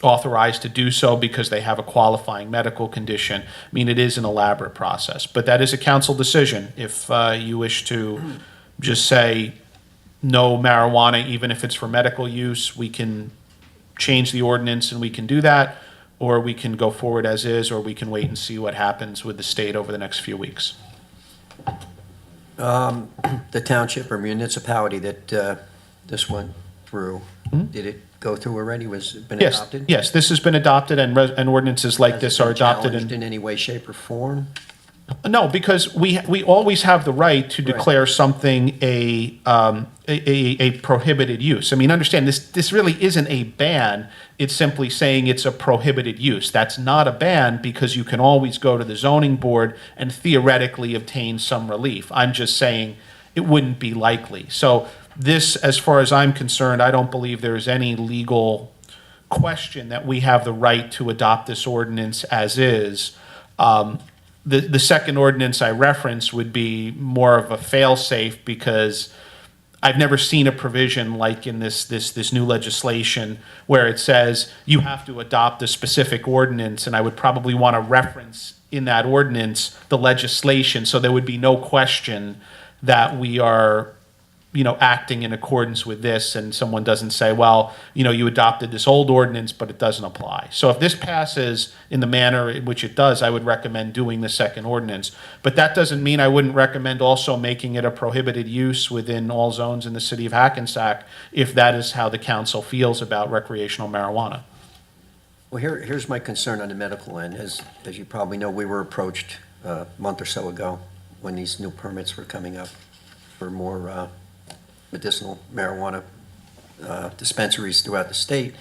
Speaker 6: authorized to do so because they have a qualifying medical condition. I mean, it is an elaborate process, but that is a council decision. If you wish to just say no marijuana, even if it's for medical use, we can change the ordinance and we can do that, or we can go forward as is, or we can wait and see what happens with the state over the next few weeks.
Speaker 1: The township or municipality that this went through, did it go through already? Was it been adopted?
Speaker 6: Yes, this has been adopted, and ordinances like this are adopted.
Speaker 1: Challenged in any way, shape, or form?
Speaker 6: No, because we always have the right to declare something a prohibited use. I mean, understand, this really isn't a ban. It's simply saying it's a prohibited use. That's not a ban because you can always go to the zoning board and theoretically obtain some relief. I'm just saying it wouldn't be likely. So this, as far as I'm concerned, I don't believe there's any legal question that we have the right to adopt this ordinance as is. The second ordinance I referenced would be more of a fail-safe because I've never seen a provision like in this new legislation where it says you have to adopt a specific ordinance, and I would probably want to reference in that ordinance the legislation so there would be no question that we are acting in accordance with this, and someone doesn't say, well, you adopted this old ordinance, but it doesn't apply. So if this passes in the manner in which it does, I would recommend doing the second ordinance. But that doesn't mean I wouldn't recommend also making it a prohibited use within all zones in the city of Hackensack if that is how the council feels about recreational marijuana.
Speaker 1: Well, here's my concern on the medical end. As you probably know, we were approached a month or so ago when these new permits were coming up for more medicinal marijuana dispensaries throughout the state.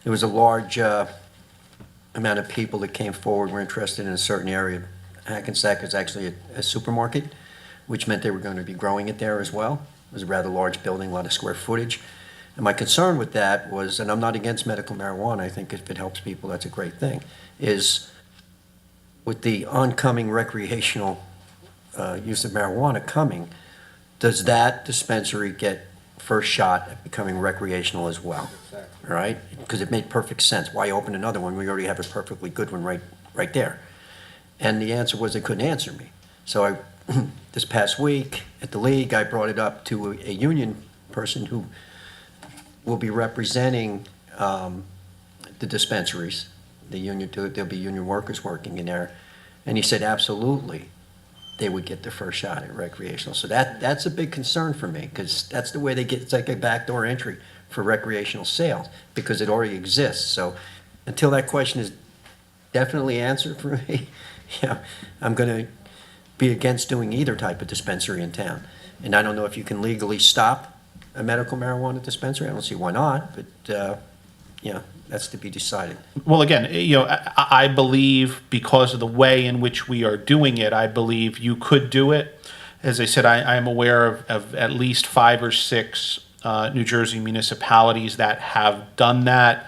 Speaker 1: There was a large amount of people that came forward, were interested in a certain area. Hackensack is actually a supermarket, which meant they were going to be growing it there as well. It was a rather large building, a lot of square footage. And my concern with that was, and I'm not against medical marijuana, I think if it helps people, that's a great thing, is with the oncoming recreational use of marijuana coming, does that dispensary get first shot at becoming recreational as well? All right? Because it made perfect sense. Why open another one? We already have a perfectly good one right there. And the answer was they couldn't answer me. So this past week at the league, I brought it up to a union person who will be representing the dispensaries, there'll be union workers working in there. And he said, absolutely, they would get the first shot at recreational. So that's a big concern for me, because that's the way they get, it's like a backdoor entry for recreational sales, because it already exists. So until that question is definitely answered for me, I'm going to be against doing either type of dispensary in town. And I don't know if you can legally stop a medical marijuana dispensary. I don't see why not, but, that's to be decided.
Speaker 6: Well, again, I believe because of the way in which we are doing it, I believe you could do it. As I said, I am aware of at least 5 or 6 New Jersey municipalities that have done that.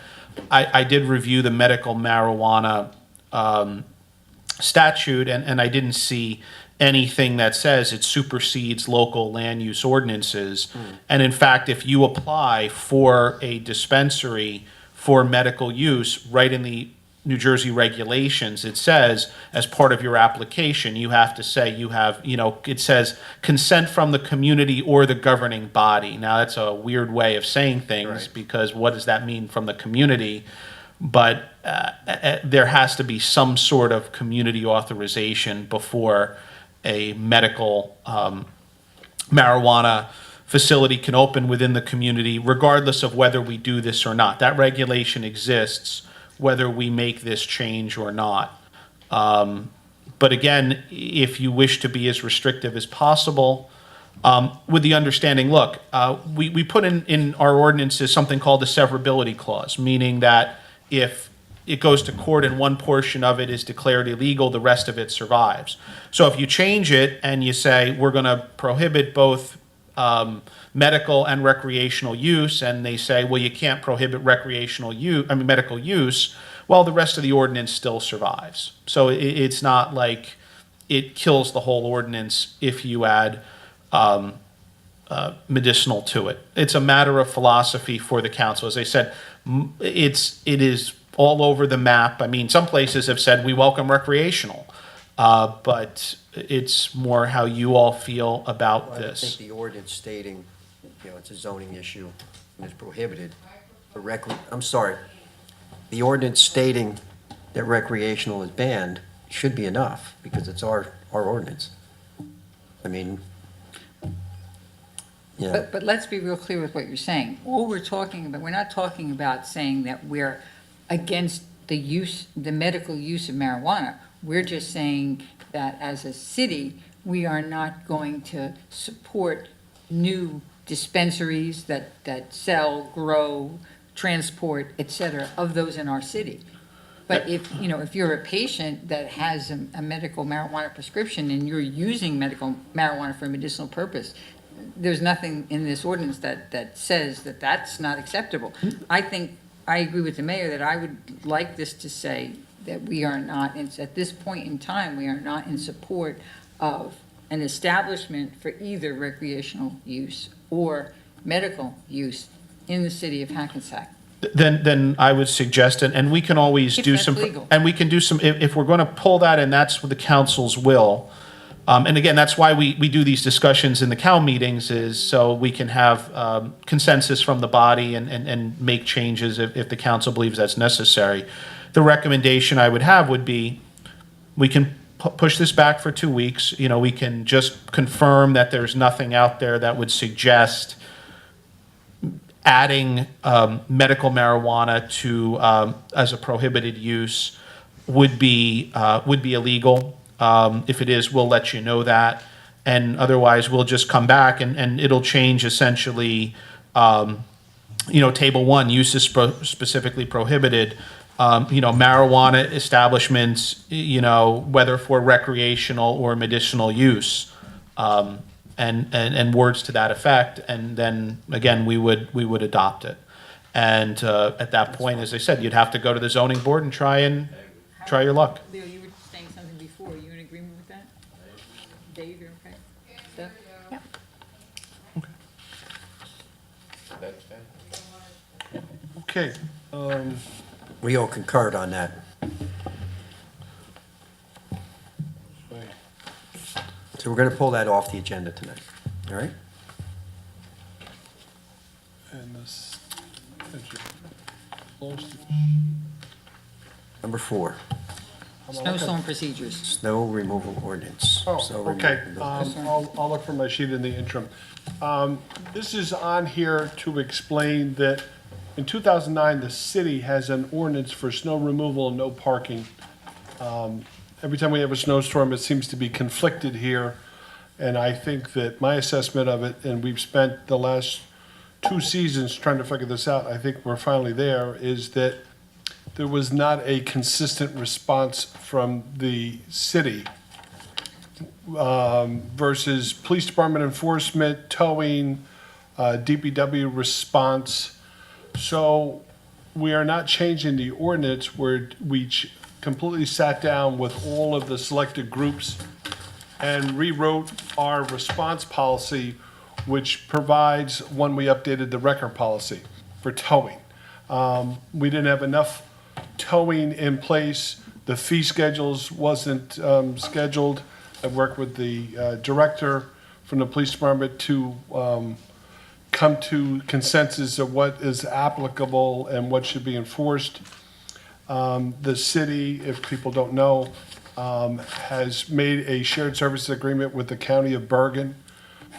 Speaker 6: I did review the medical marijuana statute, and I didn't see anything that says it supersedes local land use ordinances. And in fact, if you apply for a dispensary for medical use, right in the New Jersey regulations, it says as part of your application, you have to say it says consent from the community or the governing body. Now, that's a weird way of saying things,
Speaker 1: Right.
Speaker 6: because what does that mean from the community? But there has to be some sort of community authorization before a medical marijuana facility can open within the community, regardless of whether we do this or not. That regulation exists, whether we make this change or not. But again, if you wish to be as restrictive as possible, with the understanding, look, we put in our ordinances something called the severability clause, meaning that if it goes to court and one portion of it is declared illegal, the rest of it survives. So if you change it and you say, we're going to prohibit both medical and recreational use, and they say, well, you can't prohibit medical use, well, the rest of the ordinance still survives. So it's not like it kills the whole ordinance if you add medicinal to it. It's a matter of philosophy for the council. As I said, it is all over the map. I mean, some places have said we welcome recreational, but it's more how you all feel about
Speaker 1: I
Speaker 6: this.
Speaker 1: think the ordinance stating, it's a zoning issue and it's prohibited. I'm sorry, the ordinance stating that recreational is banned should be enough, because it's our ordinance. I mean,
Speaker 3: But let's be real clear with what you're saying. All we're talking about, we're not talking about saying that we're against the medical use of marijuana. We're just saying that as a city, we are not going to support new dispensaries that sell, grow, transport, et cetera, of those in our city. But if you're a patient that has a medical marijuana prescription and you're using medical marijuana for a medicinal purpose, there's nothing in this ordinance that says that that's not acceptable. I agree with the mayor that I would like this to say that we are not, at this point in time, we are not in support of an establishment for either recreational use or medical use in the city of Hackensack.
Speaker 6: Then I would suggest, and we can always
Speaker 3: If
Speaker 6: do
Speaker 3: that's
Speaker 6: some,
Speaker 3: legal.
Speaker 6: and we can do some, if we're going to pull that, and that's what the council's will. And again, that's why we do these discussions in the COW meetings, is so we can have consensus from the body and make changes if the council believes that's necessary. The recommendation I would have would be, we can push this back for 2 weeks. We can just confirm that there's nothing out there that would suggest adding medical marijuana to as a prohibited use would be illegal. If it is, we'll let you know that, and otherwise we'll just come back and it'll change essentially. Table 1, use is specifically prohibited. Marijuana establishments, whether for recreational or medicinal use, and words to that effect, and then again we would adopt it. And at that point, as I said, you'd have to go to the zoning board and try your luck.
Speaker 3: Leo, you were saying something before. Are you in agreement with that? Dave,
Speaker 4: Okay,
Speaker 1: We all concurred on that. So we're going to pull that off the agenda tonight, all right?
Speaker 4: and this,
Speaker 1: Number 4,
Speaker 3: Snowstorm procedures.
Speaker 1: snow removal ordinance.
Speaker 4: Oh,
Speaker 1: Snow
Speaker 4: okay.
Speaker 1: removal.
Speaker 4: I'll look for my sheet in the interim. This is on here to explain that in 2009, the city has an ordinance for snow removal and no parking. Every time we have a snowstorm, it seems to be conflicted here. And I think that my assessment of it, and we've spent the last 2 seasons trying to figure this out, I think we're finally there, is that there was not a consistent response from the city versus police department enforcement, towing, DPW response. So we are not changing the ordinance where we completely sat down with all of the selected groups and rewrote our response policy, which provides, when we updated the record policy for towing. We didn't have enough towing in place. The fee schedules wasn't scheduled. I worked with the director from the police department to come to consensus of what is applicable and what should be enforced. The city, if people don't know, has made a shared services agreement with the county of Bergen.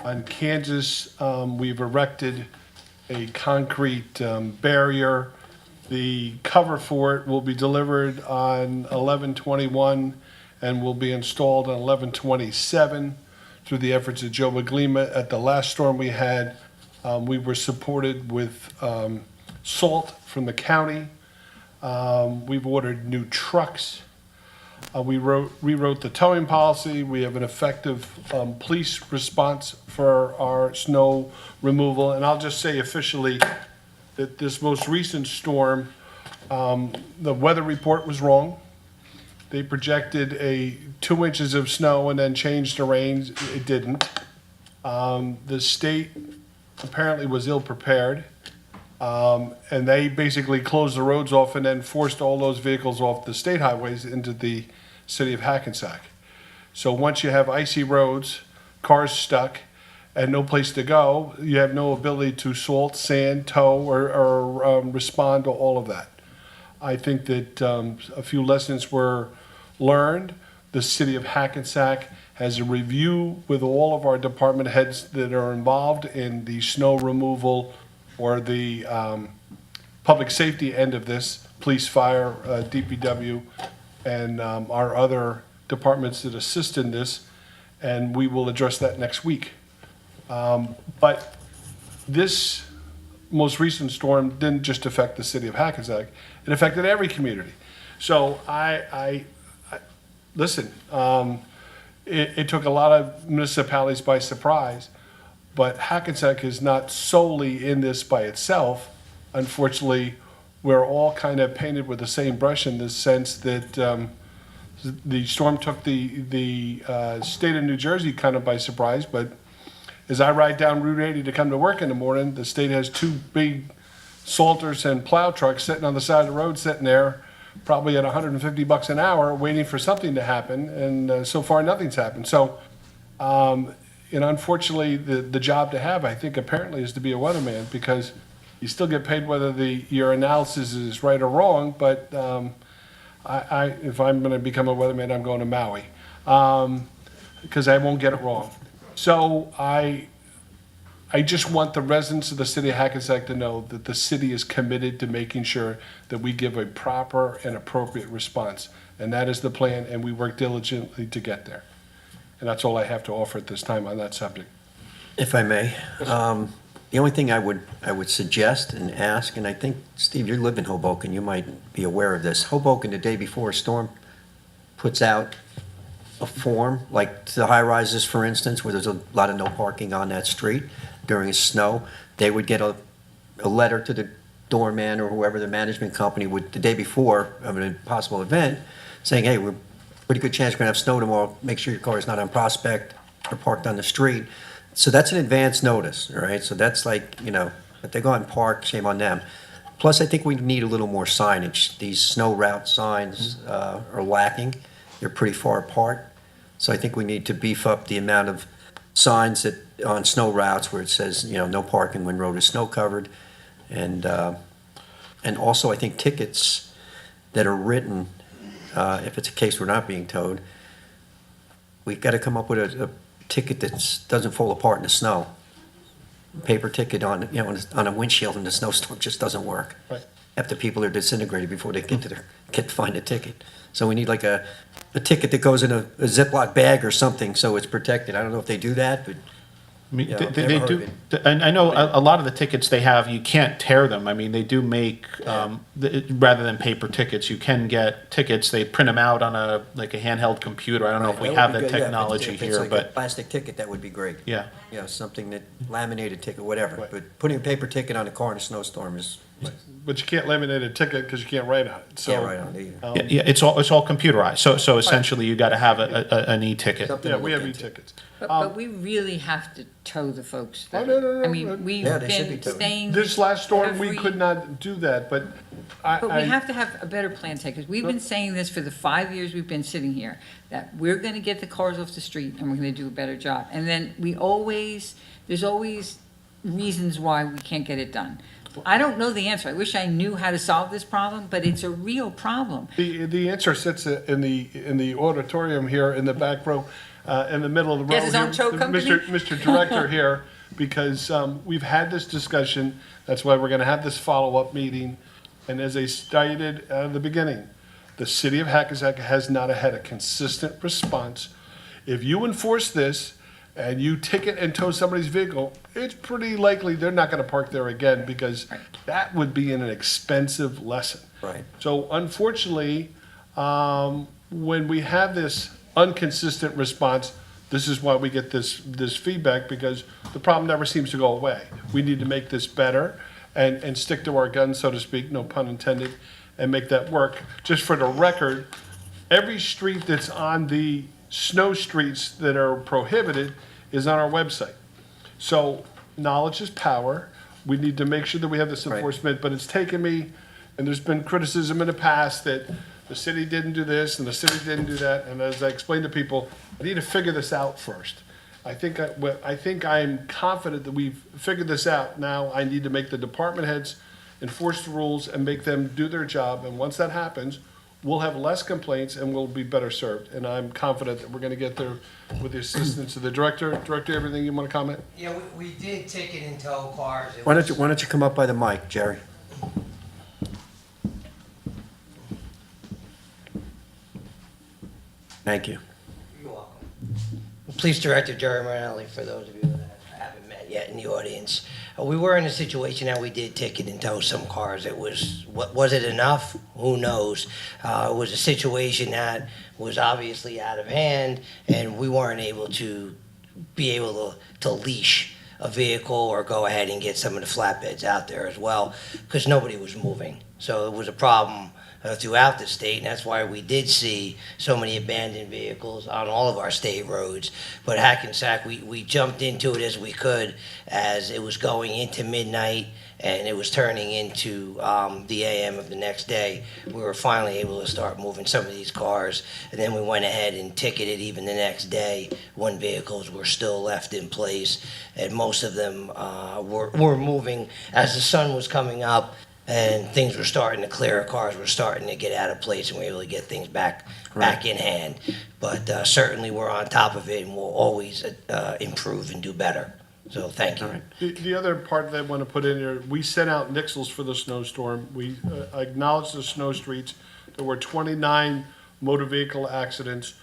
Speaker 4: On Kansas, we've erected a concrete barrier. The cover for it will be delivered on 11/21 and will be installed on 11/27 through the efforts of Joe Baglima. At the last storm we had, we were supported with salt from the county. We've ordered new trucks. We rewrote the towing policy. We have an effective police response for our snow removal. And I'll just say officially that this most recent storm, the weather report was wrong. They projected 2 inches of snow and then changed the rain. It didn't. The state apparently was ill-prepared. And they basically closed the roads off and then forced all those vehicles off the state highways into the city of Hackensack. So once you have icy roads, cars stuck, and no place to go, you have no ability to salt, sand, tow, or respond to all of that. I think that a few lessons were learned. The city of Hackensack has a review with all of our department heads that are involved in the snow removal or the public safety end of this, police, fire, DPW, and our other departments that assist in this, and we will address that next week. But this most recent storm didn't just affect the city of Hackensack, it affected every community. So listen, it took a lot of municipalities by surprise, but Hackensack is not solely in this by itself. Unfortunately, we're all kind of painted with the same brush in the sense that the storm took the state of New Jersey kind of by surprise, but as I ride down Route 80 to come to work in the morning, the state has 2 big salters and plow trucks sitting on the side of the road, sitting there, probably at $150 an hour, waiting for something to happen, and so far nothing's happened. So, and unfortunately, the job to have, I think, apparently, is to be a weatherman, because you still get paid whether your analysis is right or wrong, but if I'm going to become a weatherman, I'm going to Maui, because I won't get it wrong. So I just want the residents of the city of Hackensack to know that the city is committed to making sure that we give a proper and appropriate response. And that is the plan, and we work diligently to get there. And that's all I have to offer at this time on that subject.
Speaker 1: If I may, the only thing I would suggest and ask, and I think, Steve, you live in Hoboken, you might be aware of this. Hoboken, the day before a storm, puts out a form, like the high rises, for instance, where there's a lot of no parking on that street during a snow. They would get a letter to the doorman or whoever the management company would, the day before of a possible event, saying, hey, we're pretty good chance we're gonna have snow tomorrow. Make sure your car is not on Prospect or parked on the street. So that's an advance notice, all right? So that's like, if they go out and park, shame on them. Plus, I think we need a little more signage. These snow route signs are lacking. They're pretty far apart. So I think we need to beef up the amount of signs that, on snow routes where it says, no parking when road is snow covered. And also, I think tickets that are written, if it's a case we're not being towed, we've got to come up with a ticket that doesn't fall apart in the snow. Paper ticket on a windshield in the snowstorm just doesn't work.
Speaker 4: Right.
Speaker 1: After people are disintegrated before they get to find a ticket. So we need like a ticket that goes in a Ziploc bag or something so it's protected. I don't know if they do that, but
Speaker 6: I mean,
Speaker 1: Yeah,
Speaker 6: they
Speaker 1: never heard
Speaker 6: do,
Speaker 1: of
Speaker 6: and I know a lot of the tickets they have, you can't tear them. I mean, they do make, rather than paper tickets, you can get tickets, they print them out on a handheld computer. I don't know if we
Speaker 1: would
Speaker 6: have
Speaker 1: be
Speaker 6: that
Speaker 1: good. Yeah,
Speaker 6: technology
Speaker 1: if it's
Speaker 6: here,
Speaker 1: like a
Speaker 6: but,
Speaker 1: plastic ticket, that would be great.
Speaker 6: yeah.
Speaker 1: Something that, laminated ticket, whatever.
Speaker 4: Right.
Speaker 1: But putting a paper ticket on a car in a snowstorm is,
Speaker 4: But you can't laminate a ticket because you can't write on it, so.
Speaker 1: can't write on it either.
Speaker 6: Yeah, it's all computerized, so essentially you gotta have an e-ticket.
Speaker 1: Something
Speaker 4: Yeah,
Speaker 1: to
Speaker 4: we
Speaker 1: look
Speaker 4: have
Speaker 1: into.
Speaker 4: e-tickets.
Speaker 3: But we really have to tow the folks.
Speaker 4: Oh,
Speaker 3: that-
Speaker 4: no,
Speaker 3: I mean, we've
Speaker 1: Yeah, they should be
Speaker 3: been
Speaker 1: towed.
Speaker 3: staying.
Speaker 4: This last storm, we
Speaker 3: every-
Speaker 4: could not do that, but
Speaker 3: But we
Speaker 4: I,
Speaker 3: have to have a better plan, Ted, because we've been saying this for the 5 years we've been sitting here, that we're gonna get the cars off the street and we're gonna do a better job. And then there's always reasons why we can't get it done. I don't know the answer. I wish I knew how to solve this problem, but it's a real problem.
Speaker 4: the answer sits in the auditorium here in the back row, in the middle of the row.
Speaker 3: Has his own
Speaker 4: here.
Speaker 3: tow company?
Speaker 4: Mr. Director here, because we've had this discussion, that's why we're gonna have this follow-up meeting. And as I stated at the beginning, the city of Hackensack has not had a consistent response. If you enforce this and you ticket and tow somebody's vehicle, it's pretty likely they're not gonna park there again, because that would be an expensive lesson.
Speaker 1: Right.
Speaker 4: So unfortunately, when we have this inconsistent response, this is why we get this feedback, because the problem never seems to go away. We need to make this better and stick to our guns, so to speak, no pun intended, and make that work. Just for the record, every street that's on the snow streets that are prohibited is on our website. So knowledge is power. We need to make sure that we have this
Speaker 1: Right.
Speaker 4: enforcement, but it's taken me, and there's been criticism in the past that the city didn't do this and the city didn't do that. And as I explained to people, I need to figure this out first. I think I'm confident that we've figured this out. Now I need to make the department heads enforce the rules and make them do their job. And once that happens, we'll have less complaints and we'll be better served. And I'm confident that we're gonna get there with the assistance of the director. Director, everything you wanna comment?
Speaker 9: Yeah, we did ticket and tow cars. It
Speaker 1: Why
Speaker 9: was-
Speaker 1: don't you come up by the mic, Jerry? Thank you.
Speaker 9: You're welcome. Police Director Jerry Marinelli, for those of you that haven't met yet in the audience. We were in a situation that we did ticket and tow some cars. It was it enough? Who knows? It was a situation that was obviously out of hand, and we weren't able to leash a vehicle or go ahead and get some of the flatbeds out there as well, because nobody was moving. So it was a problem throughout the state, and that's why we did see so many abandoned vehicles on all of our state roads. But Hackensack, we jumped into it as we could, as it was going into midnight and it was turning into the AM of the next day. We were finally able to start moving some of these cars, and then we went ahead and ticketed even the next day when vehicles were still left in place, and most of them were moving as the sun was coming up. And things were starting to clear, cars were starting to get out of place, and we were able to get things back in hand. But certainly we're on top of it, and we'll always improve and do better. So thank you.
Speaker 4: The other part that I want to put in here, we sent out nixles for the snowstorm. We acknowledged the snow streets. There were 29 motor vehicle accidents.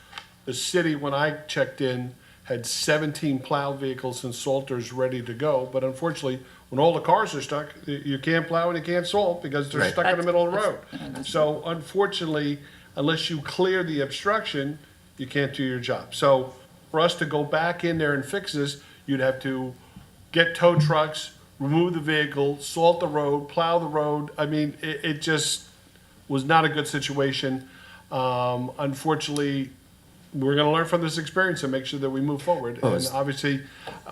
Speaker 4: The city, when I checked in, had 17 plow vehicles and salters ready to go. But unfortunately, when all the cars are stuck, you can't plow and you can't salt because they're
Speaker 1: Right.
Speaker 4: stuck in the middle of the road. So unfortunately, unless you clear the obstruction, you can't do your job. So for us to go back in there and fix this, you'd have to get tow trucks, remove the vehicle, salt the road, plow the road. I mean, it just was not a good situation. Unfortunately, we're going to learn from this experience and make sure that we move forward. And obviously,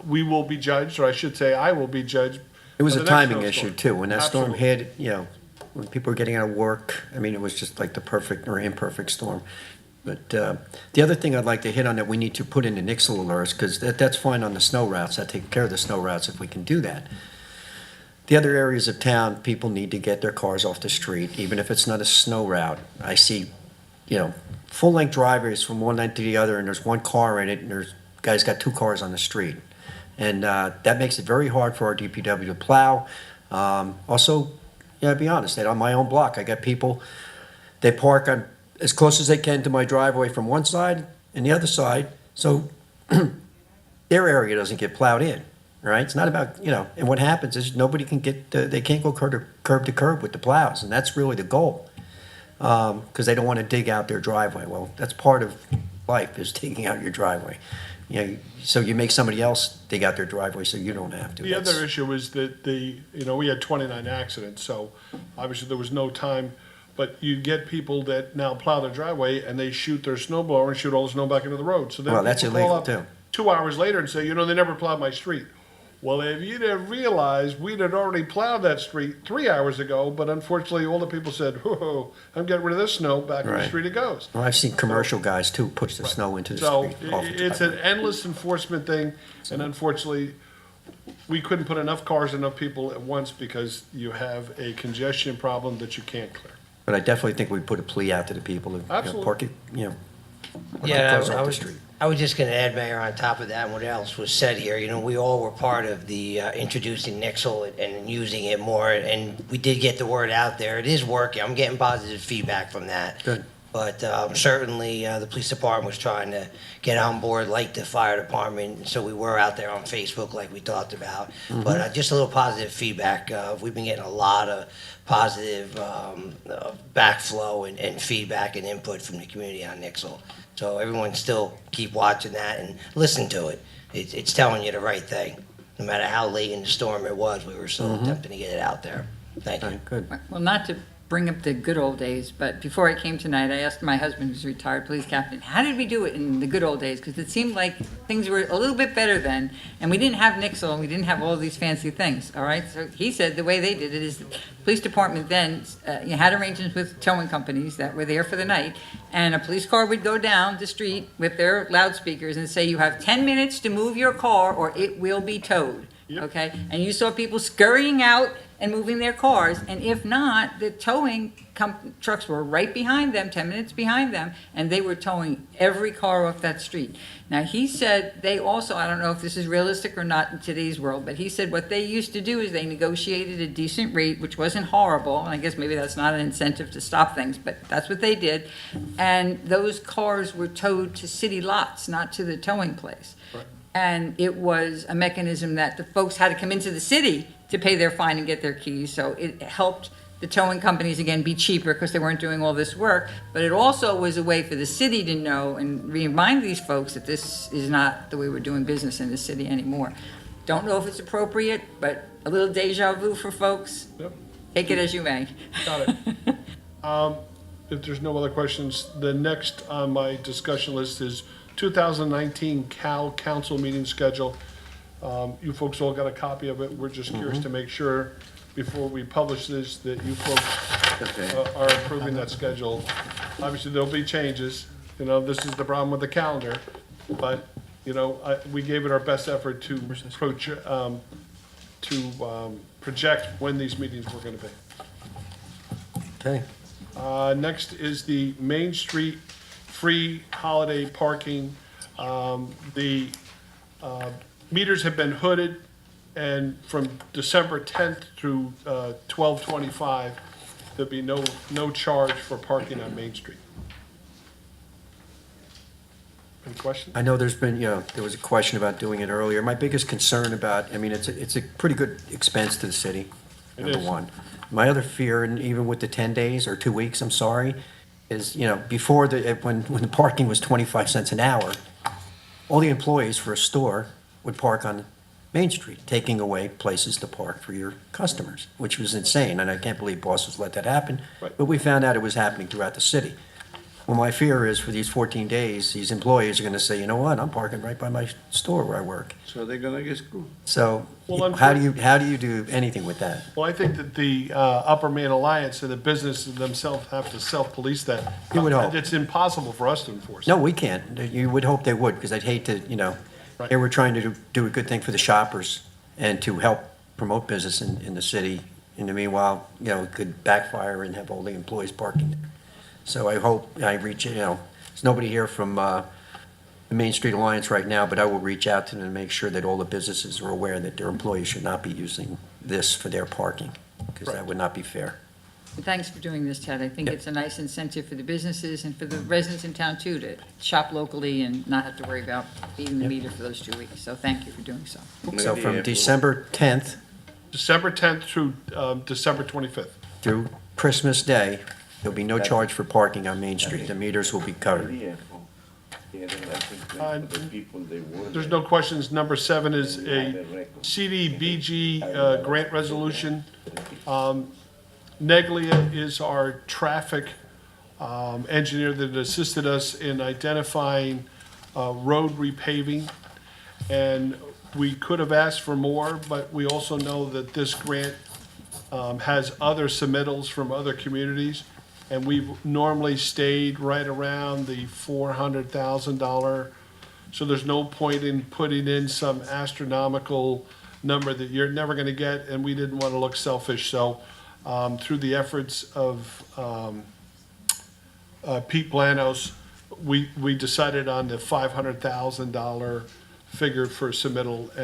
Speaker 4: we will be judged, or I should say, I will be judged
Speaker 1: It was
Speaker 4: For
Speaker 1: a
Speaker 4: the next
Speaker 1: timing
Speaker 4: snowstorm.
Speaker 1: issue too. When that storm
Speaker 4: Absolutely.
Speaker 1: hit, when people were getting out of work, I mean, it was just like the perfect or imperfect storm. But the other thing I'd like to hit on that we need to put into Nixle alerts, because that's fine on the snow routes. I take care of the snow routes if we can do that. The other areas of town, people need to get their cars off the street, even if it's not a snow route. I see, full-length driveways from one end to the other, and there's one car in it, and there's guys got two cars on the street. And that makes it very hard for our DPW to plow. Also, to be honest, on my own block, I got people, they park on as close as they can to my driveway from one side and the other side, so their area doesn't get plowed in, right? It's not about, and what happens is nobody can get, they can't go curb to curb with the plows, and that's really the goal. Because they don't want to dig out their driveway. Well, that's part of life, is digging out your driveway. So you make somebody else dig out their driveway so you don't have to.
Speaker 4: The other issue is that we had 29 accidents, so obviously there was no time, but you get people that now plow their driveway and they shoot their snow blower and shoot all the snow back into the road. So then
Speaker 1: Well, that's
Speaker 4: people call
Speaker 1: illegal,
Speaker 4: up
Speaker 1: too.
Speaker 4: 2 hours later and say, they never plowed my street. Well, if you'd have realized we'd had already plowed that street 3 hours ago, but unfortunately all the people said, whoa, I'm getting rid of this snow, back in the
Speaker 1: Right.
Speaker 4: street it goes.
Speaker 1: Well, I've seen commercial guys too push the snow into the
Speaker 4: So
Speaker 1: street. off the
Speaker 4: it's an
Speaker 1: driveway.
Speaker 4: endless enforcement thing, and unfortunately, we couldn't put enough cars, enough people at once because you have a congestion problem that you can't clear.
Speaker 1: But I definitely think we put a plea out to the people to
Speaker 4: Absolutely.
Speaker 1: park it, park
Speaker 9: Yeah,
Speaker 1: cars
Speaker 9: I
Speaker 1: off the
Speaker 9: was,
Speaker 1: street.
Speaker 9: I was just gonna add, Mayor, on top of that, and what else was said here, we all were part of the introducing Nixle and using it more, and we did get the word out there. It is working. I'm getting positive feedback from that.
Speaker 1: Good.
Speaker 9: But certainly, the police department was trying to get on board, like the fire department, so we were out there on Facebook like we talked about. But just a little positive feedback. We've been getting a lot of positive backflow and feedback and input from the community on Nixle. So everyone still keep watching that and listen to it. It's telling you the right thing. No matter how late in the storm it was, we were still attempting to get it out there. Thank you.
Speaker 1: All right, good.
Speaker 3: Well, not to bring up the good old days, but before I came tonight, I asked my husband, who's a retired police captain, how did we do it in the good old days? Because it seemed like things were a little bit better then, and we didn't have Nixle, and we didn't have all these fancy things, all right? So he said the way they did it is the police department then had arrangements with towing companies that were there for the night, and a police car would go down the street with their loudspeakers and say, you have 10 minutes to move your car or it will be towed.
Speaker 4: Yep.
Speaker 3: Okay, and you saw people scurrying out and moving their cars, and if not, the towing trucks were right behind them, 10 minutes behind them, and they were towing every car off that street. Now, he said they also, I don't know if this is realistic or not in today's world, but he said what they used to do is they negotiated a decent rate, which wasn't horrible, and I guess maybe that's not an incentive to stop things, but that's what they did, and those cars were towed to city lots, not to the towing place.
Speaker 4: Right.
Speaker 3: And it was a mechanism that the folks had to come into the city to pay their fine and get their keys. So it helped the towing companies, again, be cheaper because they weren't doing all this work. But it also was a way for the city to know and remind these folks that this is not the way we're doing business in the city anymore. Don't know if it's appropriate, but a little deja vu for folks.
Speaker 4: Yep,
Speaker 3: Take it as you may.
Speaker 4: got it. If there's no other questions, the next on my discussion list is 2019 Cal Council meeting schedule. You folks all got a copy of it. We're just curious to make sure, before we publish this, that you folks
Speaker 8: Okay.
Speaker 4: are approving that schedule. Obviously, there'll be changes. This is the problem with the calendar. But, we gave it our best effort to project when these meetings were going to be.
Speaker 1: Okay.
Speaker 4: Next is the Main Street free holiday parking. The meters have been hooded, and from December 10th through 12/25, there'll be no charge for parking on Main Street. Any questions?
Speaker 1: I know there's been, there was a question about doing it earlier. My biggest concern it's a pretty good expense to the city,
Speaker 4: It
Speaker 1: number
Speaker 4: is.
Speaker 1: one. My other fear, and even with the 10 days or 2 weeks, I'm sorry, is, before when the parking was 25 cents an hour, all the employees for a store would park on Main Street, taking away places to park for your customers, which was insane, and I can't believe bosses let that happen.
Speaker 4: Right.
Speaker 1: But we found out it was happening throughout the city. Well, my fear is for these 14 days, these employees are going to say, you know what, I'm parking right by my store where I work.
Speaker 8: So they're gonna get screwed.
Speaker 1: So
Speaker 4: Well,
Speaker 1: how do you do anything with that?
Speaker 4: Well, I think that the Upper Main Alliance and the businesses themselves have to self-police that.
Speaker 1: You would hope.
Speaker 4: It's impossible for us to enforce.
Speaker 1: No, we can't. You would hope they would, because I'd hate to,
Speaker 4: Right.
Speaker 1: they were trying to do a good thing for the shoppers and to help promote business in the city. In the meanwhile, it could backfire and have all the employees parking. So I hope I reach, there's nobody here from the Main Street Alliance right now, but I will reach out to them and make sure that all the businesses are aware that their employees should not be using this for their parking, because that would not be fair.
Speaker 3: Thanks for doing this, Ted. I think
Speaker 1: Yep.
Speaker 3: it's a nice incentive for the businesses and for the residents in town, too, to shop locally and not have to worry about beating the meter for those 2 weeks. So thank you for doing so.
Speaker 1: So from December 10th
Speaker 4: December 10th through December 25th.
Speaker 1: through Christmas Day, there'll be no charge for parking on Main Street. The meters will be covered.
Speaker 4: There's no questions. Number 7 is a CDBG grant resolution. Neglia is our traffic engineer that assisted us in identifying road repaving. And we could have asked for more, but we also know that this grant has other submittals from other communities. And we've normally stayed right around the $400,000. So there's no point in putting in some astronomical number that you're never going to get, and we didn't want to look selfish. So through the efforts of Pete Blanos, we decided on the $500,000 figure for submittal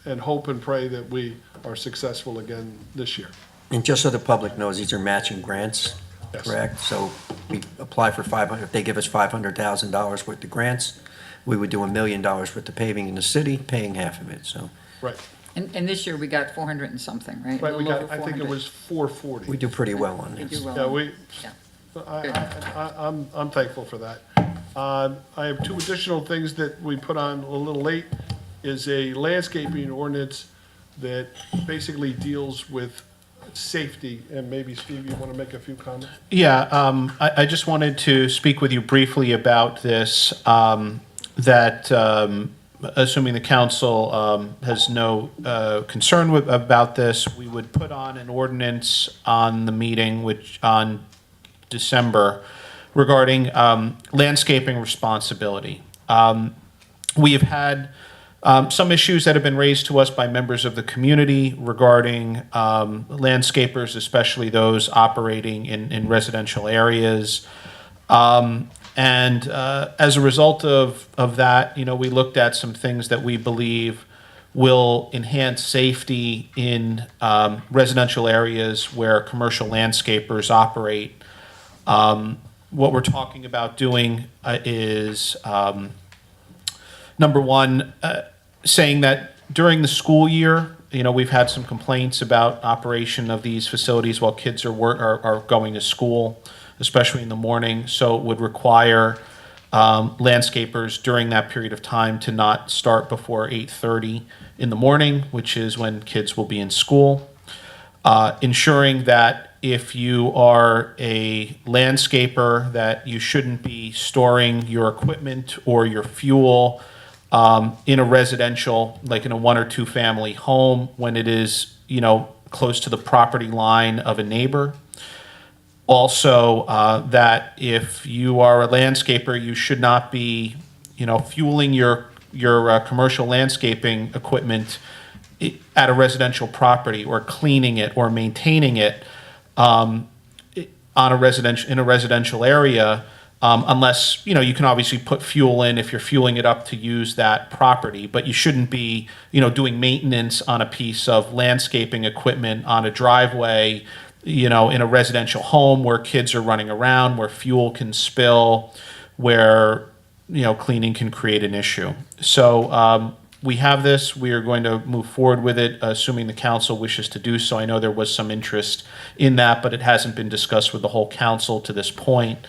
Speaker 4: and hope and pray that we are successful again this year.
Speaker 1: And just so the public knows, these are matching grants,
Speaker 4: Yes.
Speaker 1: correct? So we apply for 500, if they give us $500,000 worth of grants, we would do $1 million worth of paving in the city, paying half of it, so.
Speaker 4: Right.
Speaker 3: And this year, we got 400 and something, right?
Speaker 4: Right,
Speaker 3: A
Speaker 4: we
Speaker 3: little
Speaker 4: got,
Speaker 3: over
Speaker 4: I think it
Speaker 3: 400.
Speaker 4: was 440.
Speaker 1: We do pretty well on
Speaker 3: We
Speaker 1: this.
Speaker 3: do well.
Speaker 4: Yeah, we,
Speaker 3: Yeah.
Speaker 4: I'm thankful for that. I have 2 additional things that we put on a little late, is a landscaping ordinance that basically deals with safety, and maybe Steve, you want to make a few comments?
Speaker 6: Yeah, I just wanted to speak with you briefly about this, assuming the council has no concern about this, we would put on an ordinance on the meeting, which on December, regarding landscaping responsibility. We have had some issues that have been raised to us by members of the community regarding landscapers, especially those operating in residential areas. And as a result of that, we looked at some things that we believe will enhance safety in residential areas where commercial landscapers operate. What we're talking about doing is number one, saying that during the school year, we've had some complaints about operation of these facilities while kids are going to school, especially in the morning. So it would require landscapers during that period of time to not start before 8:30 in the morning, which is when kids will be in school. Ensuring that if you are a landscaper, that you shouldn't be storing your equipment or your fuel in a residential, like in a 1 or 2 family home, when it is, close to the property line of a neighbor. Also, that if you are a landscaper, you should not be, fueling your commercial landscaping equipment at a residential property, or cleaning it or maintaining it in a residential area, unless you can obviously put fuel in if you're fueling it up to use that property, but you shouldn't be doing maintenance on a piece of landscaping equipment on a driveway, in a residential home where kids are running around, where fuel can spill, where cleaning can create an issue. So we have this. We are going to move forward with it, assuming the council wishes to do so. I know there was some interest in that, but it hasn't been discussed with the whole council to this point.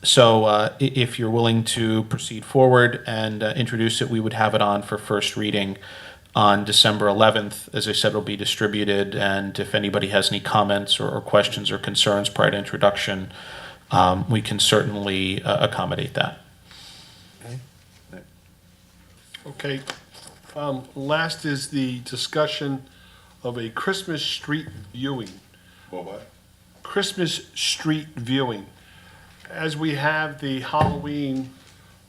Speaker 6: So if you're willing to proceed forward and introduce it, we would have it on for first reading on December 11th. As I said, it'll be distributed, and if anybody has any comments or questions or concerns prior to introduction, we can certainly accommodate that.
Speaker 4: Okay. Last is the discussion of a Christmas street viewing.
Speaker 10: What?
Speaker 4: Christmas street viewing. As we have the Halloween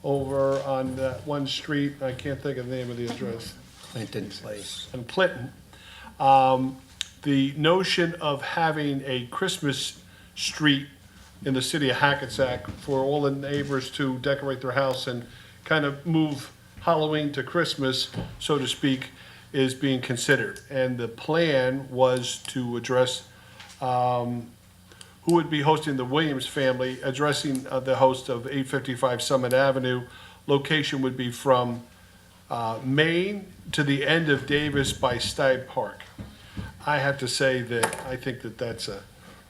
Speaker 4: over on that one street, I can't think of the name of the address,
Speaker 1: Clinton Place.
Speaker 4: in Clinton, the notion of having a Christmas street in the city of Hackensack for all the neighbors to decorate their house and kind of move Halloween to Christmas, so to speak, is being considered. And the plan was to address who would be hosting the Williams family, addressing the host of 855 Summit Avenue. Location would be from Maine to the end of Davis by Stide Park. I have to say that I think that that's a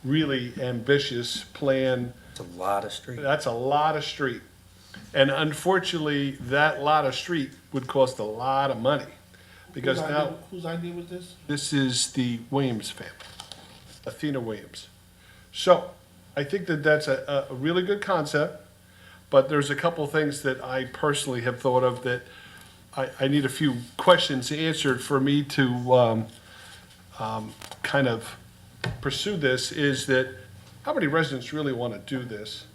Speaker 4: really ambitious plan.
Speaker 1: It's a lot of street.
Speaker 4: That's a lot of street. And unfortunately, that lot of street would cost a lot of money. Because now,
Speaker 10: Whose idea was this?
Speaker 4: this is the Williams family, Athena Williams. So I think that that's a really good concept, but there's a couple of things that I personally have thought of that I need a few questions answered for me to kind of pursue this, is that how many residents really want to do this?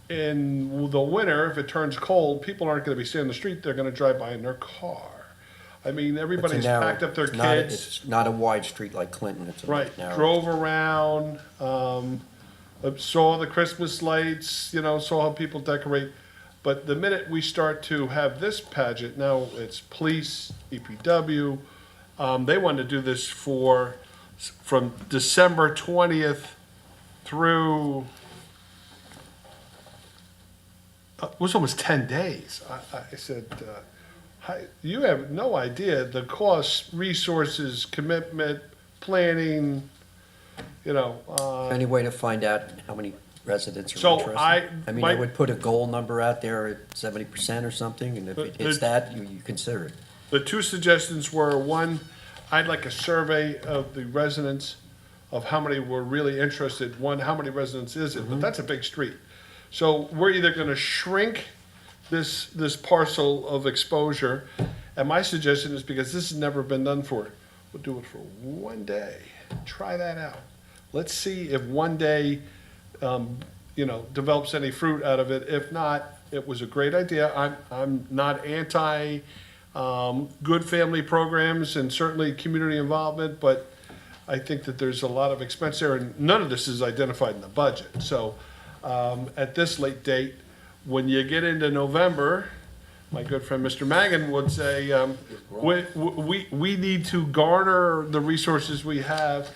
Speaker 4: In the winter, if it turns cold, people aren't going to be sitting in the street, they're going to drive by in their car. I mean, everybody's packed up their kids.
Speaker 1: It's not a wide street like Clinton, it's a
Speaker 4: Right,
Speaker 1: narrow.
Speaker 4: drove around, saw the Christmas lights, saw how people decorate. But the minute we start to have this pageant, now it's police, DPW, they want to do this from December 20th through, it was almost 10 days. I said, you have no idea the cost, resources, commitment, planning,
Speaker 1: Any way to find out how many residents are
Speaker 4: So
Speaker 1: interested?
Speaker 4: I
Speaker 1: mean,
Speaker 4: my-
Speaker 1: I would put a goal number out there at 70% or something, and if it hits that, you consider it.
Speaker 4: The two suggestions were, one, I'd like a survey of the residents of how many were really interested. One, how many residents is it? But that's a big street. So we're either gonna shrink this parcel of exposure, and my suggestion is, because this has never been done for, we'll do it for one day. Try that out. Let's see if one day, develops any fruit out of it. If not, it was a great idea. I'm not anti, good family programs and certainly community involvement, but I think that there's a lot of expense there, and none of this is identified in the budget. So, at this late date, when you get into November, my good friend Mr. Magan would say, we need to garner the resources we have,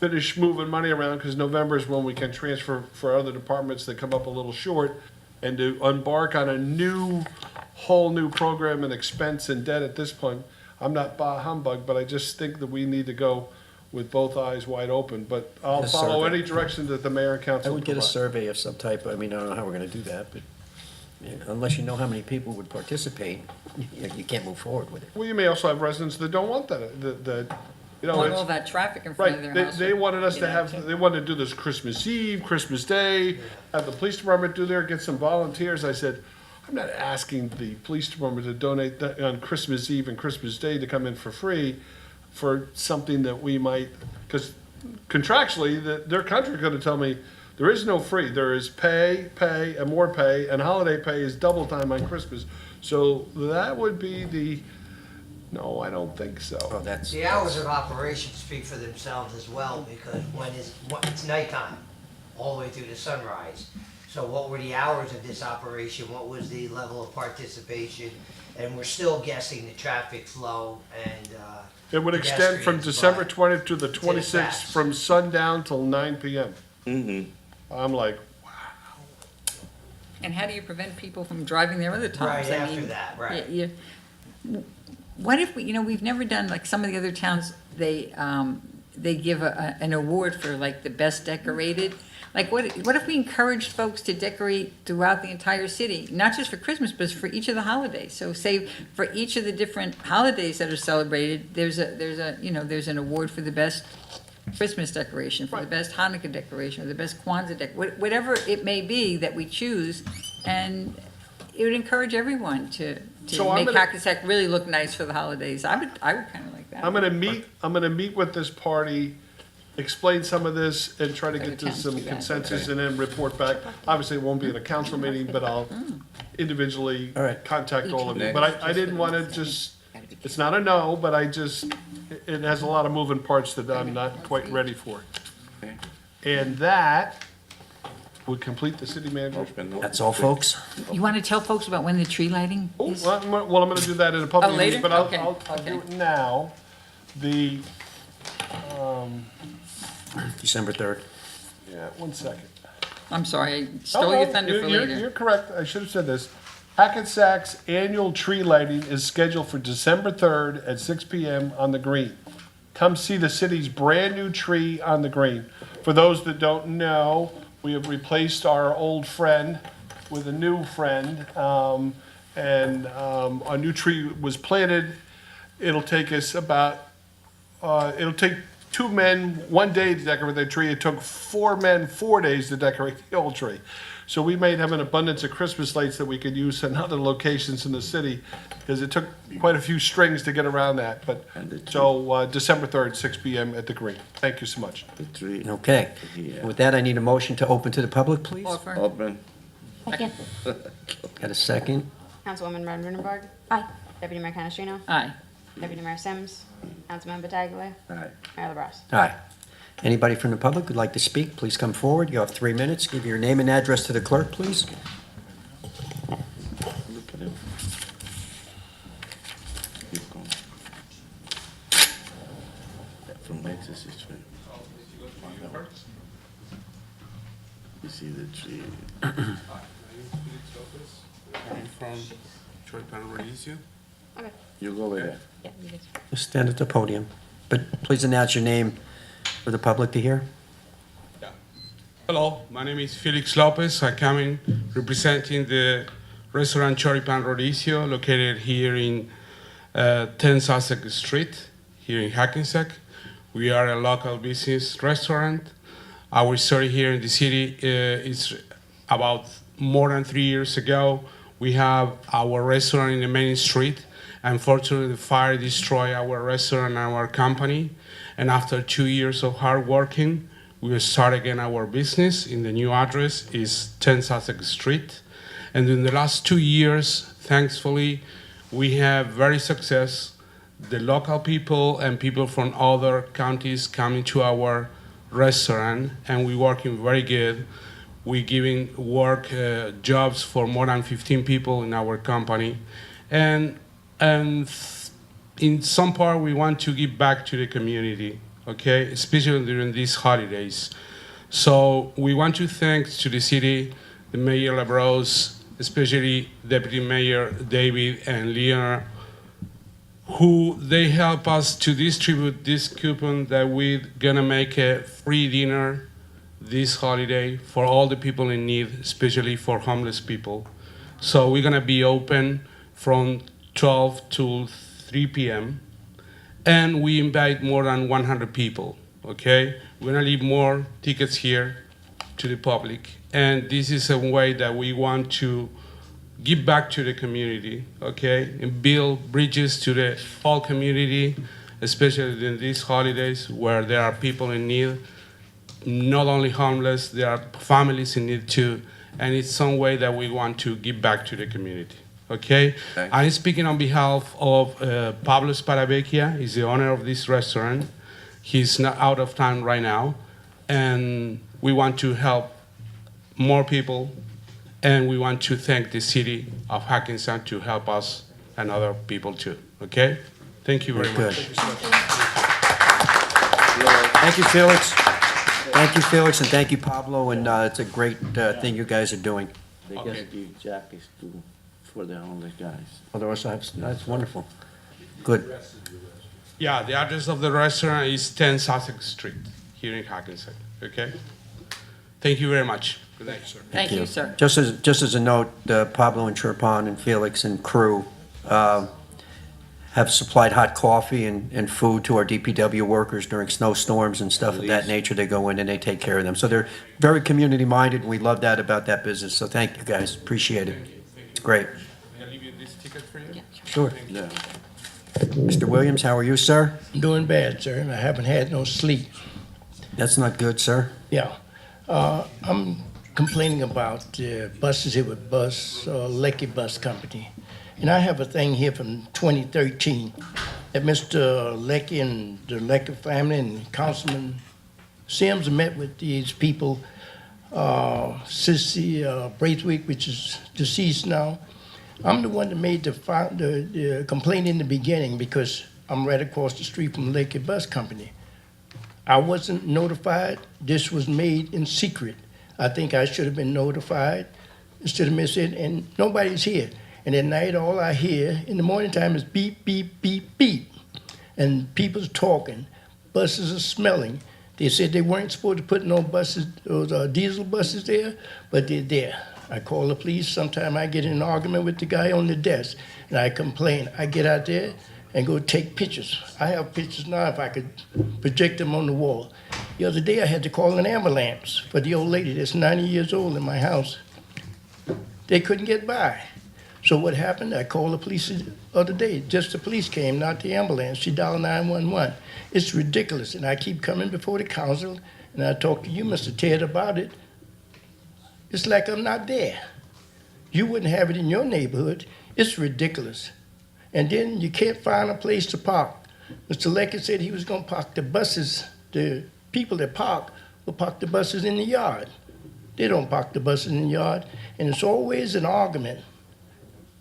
Speaker 4: finish moving money around, because November is when we can transfer for other departments that come up a little short, and to embark on a whole new program and expense and debt at this point. I'm not bah humbug, but I just think that we need to go with both eyes wide open. But I'll
Speaker 1: A
Speaker 4: follow
Speaker 1: survey.
Speaker 4: any direction that the mayor and
Speaker 1: I
Speaker 4: council
Speaker 1: would get a
Speaker 4: provide.
Speaker 1: survey of some type, I mean, I don't know how we're gonna do that, but unless you know how many people would participate, you can't move forward with it.
Speaker 4: Well, you may also have residents that don't want that,
Speaker 3: Want
Speaker 4: it's.
Speaker 3: all that traffic in front of
Speaker 4: Right,
Speaker 3: their house.
Speaker 4: they wanted us to
Speaker 3: You know,
Speaker 4: have, they wanted to do this Christmas Eve, Christmas Day, have the police department do there, get some volunteers. I said, I'm not asking the police department to donate that on Christmas Eve and Christmas Day to come in for free for something that we might, because contractually, their country's gonna tell me, there is no free, there is pay, and more pay, and holiday pay is double time on Christmas. So that would be no, I don't think so.
Speaker 1: Oh, that's.
Speaker 9: The hours of operation speak for themselves as well, because it's nighttime, all the way through to sunrise. So what were the hours of this operation? What was the level of participation? And we're still guessing the traffic flow and,
Speaker 4: It would extend from
Speaker 9: pedestrians,
Speaker 4: December
Speaker 9: but
Speaker 4: 20th to the
Speaker 9: it's
Speaker 4: 26th,
Speaker 9: fast.
Speaker 4: from sundown till 9 PM.
Speaker 8: Mm-hmm.
Speaker 4: I'm like,
Speaker 3: And how do you prevent people from driving there other times?
Speaker 9: Right
Speaker 3: I
Speaker 9: after
Speaker 3: mean,
Speaker 9: that, right.
Speaker 3: What if we've never done, like some of the other towns, they give an award for like the best decorated. Like what if we encouraged folks to decorate throughout the entire city, not just for Christmas, but for each of the holidays? So say for each of the different holidays that are celebrated, there's an award for the best Christmas decoration, for the best Hanukkah decoration, or the best Kwanzaa whatever it may be that we choose, and it would encourage everyone to
Speaker 4: So I'm
Speaker 3: make
Speaker 4: gonna-
Speaker 3: Hackensack really look nice for the holidays. I would kind of like that.
Speaker 4: I'm gonna meet with this party, explain some of this, and try to get to some consensus, and then report back. Obviously, it won't be in a council meeting, but I'll individually
Speaker 1: All right.
Speaker 4: contact all of you. But I didn't want to just, it's not a no, but it has a lot of moving parts that I'm not quite ready for. And that would complete the city manager's.
Speaker 1: That's all, folks?
Speaker 3: You want to tell folks about when the tree lighting
Speaker 4: Oh,
Speaker 3: is?
Speaker 4: well, I'm gonna do that in a public
Speaker 3: Oh,
Speaker 4: meeting,
Speaker 3: later?
Speaker 4: but I'll
Speaker 3: Okay,
Speaker 4: do
Speaker 3: okay.
Speaker 4: it now. The,
Speaker 1: December 3rd.
Speaker 4: yeah, one second.
Speaker 3: I'm sorry, I
Speaker 4: Oh,
Speaker 3: stole
Speaker 4: no,
Speaker 3: your thunder for
Speaker 4: you're
Speaker 3: later.
Speaker 4: correct. I should have said this. Hackensack's annual tree lighting is scheduled for December 3rd at 6 PM on the green. Come see the city's brand-new tree on the green. For those that don't know, we have replaced our old friend with a new friend, and a new tree was planted. It'll take us it'll take 2 men 1 day to decorate the tree. It took 4 men 4 days to decorate the old tree. So we might have an abundance of Christmas lights that we could use in other locations in the city, because it took quite a few strings to get around that. But, so, December 3rd, 6 PM at the Green. Thank you so much.
Speaker 8: The tree.
Speaker 1: Okay.
Speaker 8: Yeah.
Speaker 1: With that, I need a motion to open to the public, please.
Speaker 3: Offer.
Speaker 8: Open.
Speaker 7: Second.
Speaker 1: Got a second?
Speaker 2: Councilwoman Von Rudenberg.
Speaker 7: Aye.
Speaker 2: Deputy Mayor Canestrino.
Speaker 3: Aye.
Speaker 2: Deputy Mayor Sims. Councilman Pataglia.
Speaker 8: Aye.
Speaker 2: Mayor LaBrus.
Speaker 1: Aye. Anybody from the public who'd like to speak, please come forward. You have 3 minutes. Give your name and address to the clerk, please.
Speaker 8: Look at him. Keep going. From Lexus Street. You see the tree.
Speaker 10: I'm from Troy Panamarizio.
Speaker 2: Okay.
Speaker 8: You go over there.
Speaker 2: Yeah, you guys.
Speaker 1: Just stand at the podium. But please announce your name for the public to hear.
Speaker 10: Hello, my name is Felix Lopez. I come in representing the restaurant Choripan Rodizio, located here in 10 Sussex Street, here in Hackensack. We are a local business restaurant. Our story here in the city is about more than 3 years ago. We have our restaurant in the main street. Unfortunately, the fire destroyed our restaurant and our company. And after 2 years of hard working, we will start again our business. In the new address is 10 Sussex Street. And in the last 2 years, thankfully, we have very success. The local people and people from other counties coming to our restaurant, and we're working very good. We're giving work jobs for more than 15 people in our company. And in some part, we want to give back to the community, okay, especially during these holidays. So we want to thank to the city, the Mayor LaBrose, especially Deputy Mayor David and Leonard, who they help us to distribute this coupon that we're gonna make a free dinner this holiday for all the people in need, especially for homeless people. So we're gonna be open from 12 to 3 p.m. and we invite more than 100 people, okay? We're gonna leave more tickets here to the public, and this is a way that we want to give back to the community, okay? And build bridges to the whole community, especially in these holidays where there are people in need, not only homeless, there are families in need too, and it's some way that we want to give back to the community, okay?
Speaker 8: Thanks.
Speaker 10: I'm speaking on behalf of Pablo Sparavecchia, he's the owner of this restaurant. He's not out of town right now, and we want to help more people, and we want to thank the city of Hackensack to help us and other people too, okay? Thank you very
Speaker 1: Good.
Speaker 10: much.
Speaker 1: Thank you, Felix. Thank you, Felix, and thank you, Pablo, and it's a great thing you guys are doing.
Speaker 8: They
Speaker 10: Okay.
Speaker 8: gotta give jackets too for the homeless guys.
Speaker 1: Oh, there also have, that's wonderful. Good.
Speaker 10: Yeah, the address of the restaurant is 10 Sussex Street, here in Hackensack, okay? Thank you very much. Good night, sir.
Speaker 3: Thank you, sir.
Speaker 1: Just as a note, Pablo and Chirpon and Felix and crew
Speaker 11: have supplied hot coffee and food to our DPW workers during snowstorms and stuff of that nature. They go in and they take care of them. So they're very community-minded, and we love that about that business. So thank you, guys. Appreciate it. It's great.
Speaker 10: I'll leave you this ticket for you.
Speaker 11: Sure.
Speaker 8: Yeah.
Speaker 11: Mr. Williams, how are you, sir?
Speaker 1: Doing bad, sir, and I haven't had no sleep.
Speaker 11: That's not good, sir.
Speaker 1: Yeah. I'm complaining about buses here with Lecky Bus Company. And I have a thing here from 2013 that Mr. Lecky and the Lecky family and Councilman Sims met with these people, Sissy Braithwaite, which is deceased now. I'm the one that made the complaint in the beginning because I'm right across the street from Lecky Bus Company. I wasn't notified. This was made in secret. I think I should have been notified instead of missing, and nobody's here. And at night, all I hear in the morning time is beep, beep, beep, beep. And people's talking. Buses are smelling. They said they weren't supposed to put no buses, those diesel buses there, but they're there. I call the police. Sometime I get in an argument with the guy on the desk, and I complain. I get out there and go take pictures. I have pictures now if I could project them on the wall. The other day I had to call an ambulance for the old lady that's 90 years old in my house. They couldn't get by. So what happened? I called the police the other day. Just the police came, not the ambulance. She dialed 911. It's ridiculous. And I keep coming before the council, and I talk to you, Mr. Ted, about it. It's like I'm not there. You wouldn't have it in your neighborhood. It's ridiculous. And then you can't find a place to park. Mr. Leckett said he was going to park the buses. The people that park will park the buses in the yard. They don't park the buses in the yard. And it's always an argument.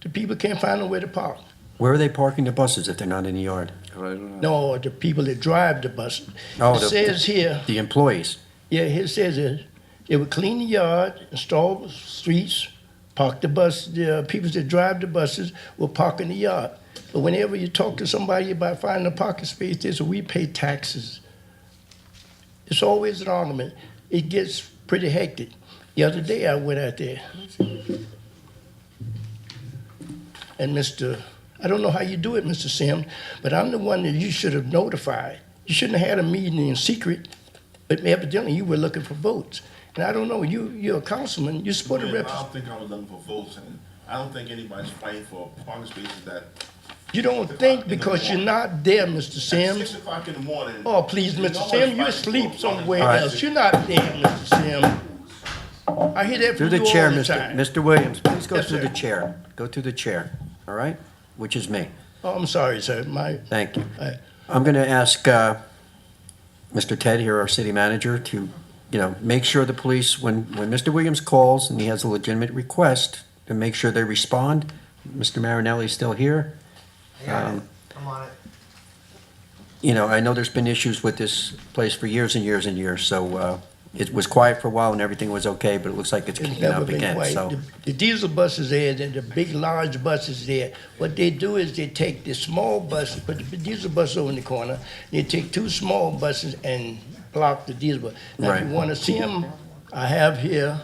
Speaker 1: The people can't find nowhere to park.
Speaker 11: Where are they parking the buses if they're not in the yard?
Speaker 8: Right around.
Speaker 1: No, the people that drive the bus.
Speaker 11: Oh,
Speaker 1: It says here,
Speaker 11: The employees.
Speaker 1: yeah, it says they would clean the yard, install streets, park the bus. The people that drive the buses will park in the yard. But whenever you talk to somebody about finding a parking space, they say we pay taxes. It's always an argument. It gets pretty hectic. The other day I went out there. And I don't know how you do it, Mr. Sims, but I'm the one that you should have notified. You shouldn't have had a meeting in secret, but evidently you were looking for votes. And I don't know, you're a councilman, you're supposed to
Speaker 12: I
Speaker 1: represent.
Speaker 12: don't think I was looking for votes, and I don't think anybody's fighting for parking spaces that.
Speaker 1: You don't think because you're not there, Mr.
Speaker 12: At
Speaker 1: Sims.
Speaker 12: 6 o'clock in the morning.
Speaker 1: Oh, please,
Speaker 12: no
Speaker 1: Mr.
Speaker 12: one's
Speaker 1: Sims, you're
Speaker 12: fighting
Speaker 1: asleep
Speaker 12: for
Speaker 1: somewhere
Speaker 12: parking
Speaker 1: else.
Speaker 12: spaces.
Speaker 1: You're not there, Mr. Sims. I hear that
Speaker 11: Through
Speaker 1: from
Speaker 11: the
Speaker 1: you
Speaker 11: chair,
Speaker 1: all the time.
Speaker 11: Mr. Williams, please go
Speaker 1: Yes,
Speaker 11: through
Speaker 1: sir.
Speaker 11: the chair. Go through the chair, all right? Which is me.
Speaker 1: Oh, I'm sorry, sir.
Speaker 11: Thank you.
Speaker 1: I-
Speaker 11: I'm going to ask Mr. Ted here, our city manager, to, make sure the police, when Mr. Williams calls and he has a legitimate request, to make sure they respond. Mr. Marinelli's still here.
Speaker 1: I'm on it.
Speaker 11: I know there's been issues with this place for years and years and years, so it was quiet for a while and everything was okay, but it looks like it's
Speaker 1: It's
Speaker 11: kicking
Speaker 1: never
Speaker 11: up
Speaker 1: been
Speaker 11: again,
Speaker 1: quiet.
Speaker 11: so.
Speaker 1: The diesel buses there, the big, large buses there, what they do is they take the small bus, put the diesel bus over in the corner, they take two small buses and block the diesel bus. Now, if you
Speaker 11: Right.
Speaker 1: want to see them, I have here.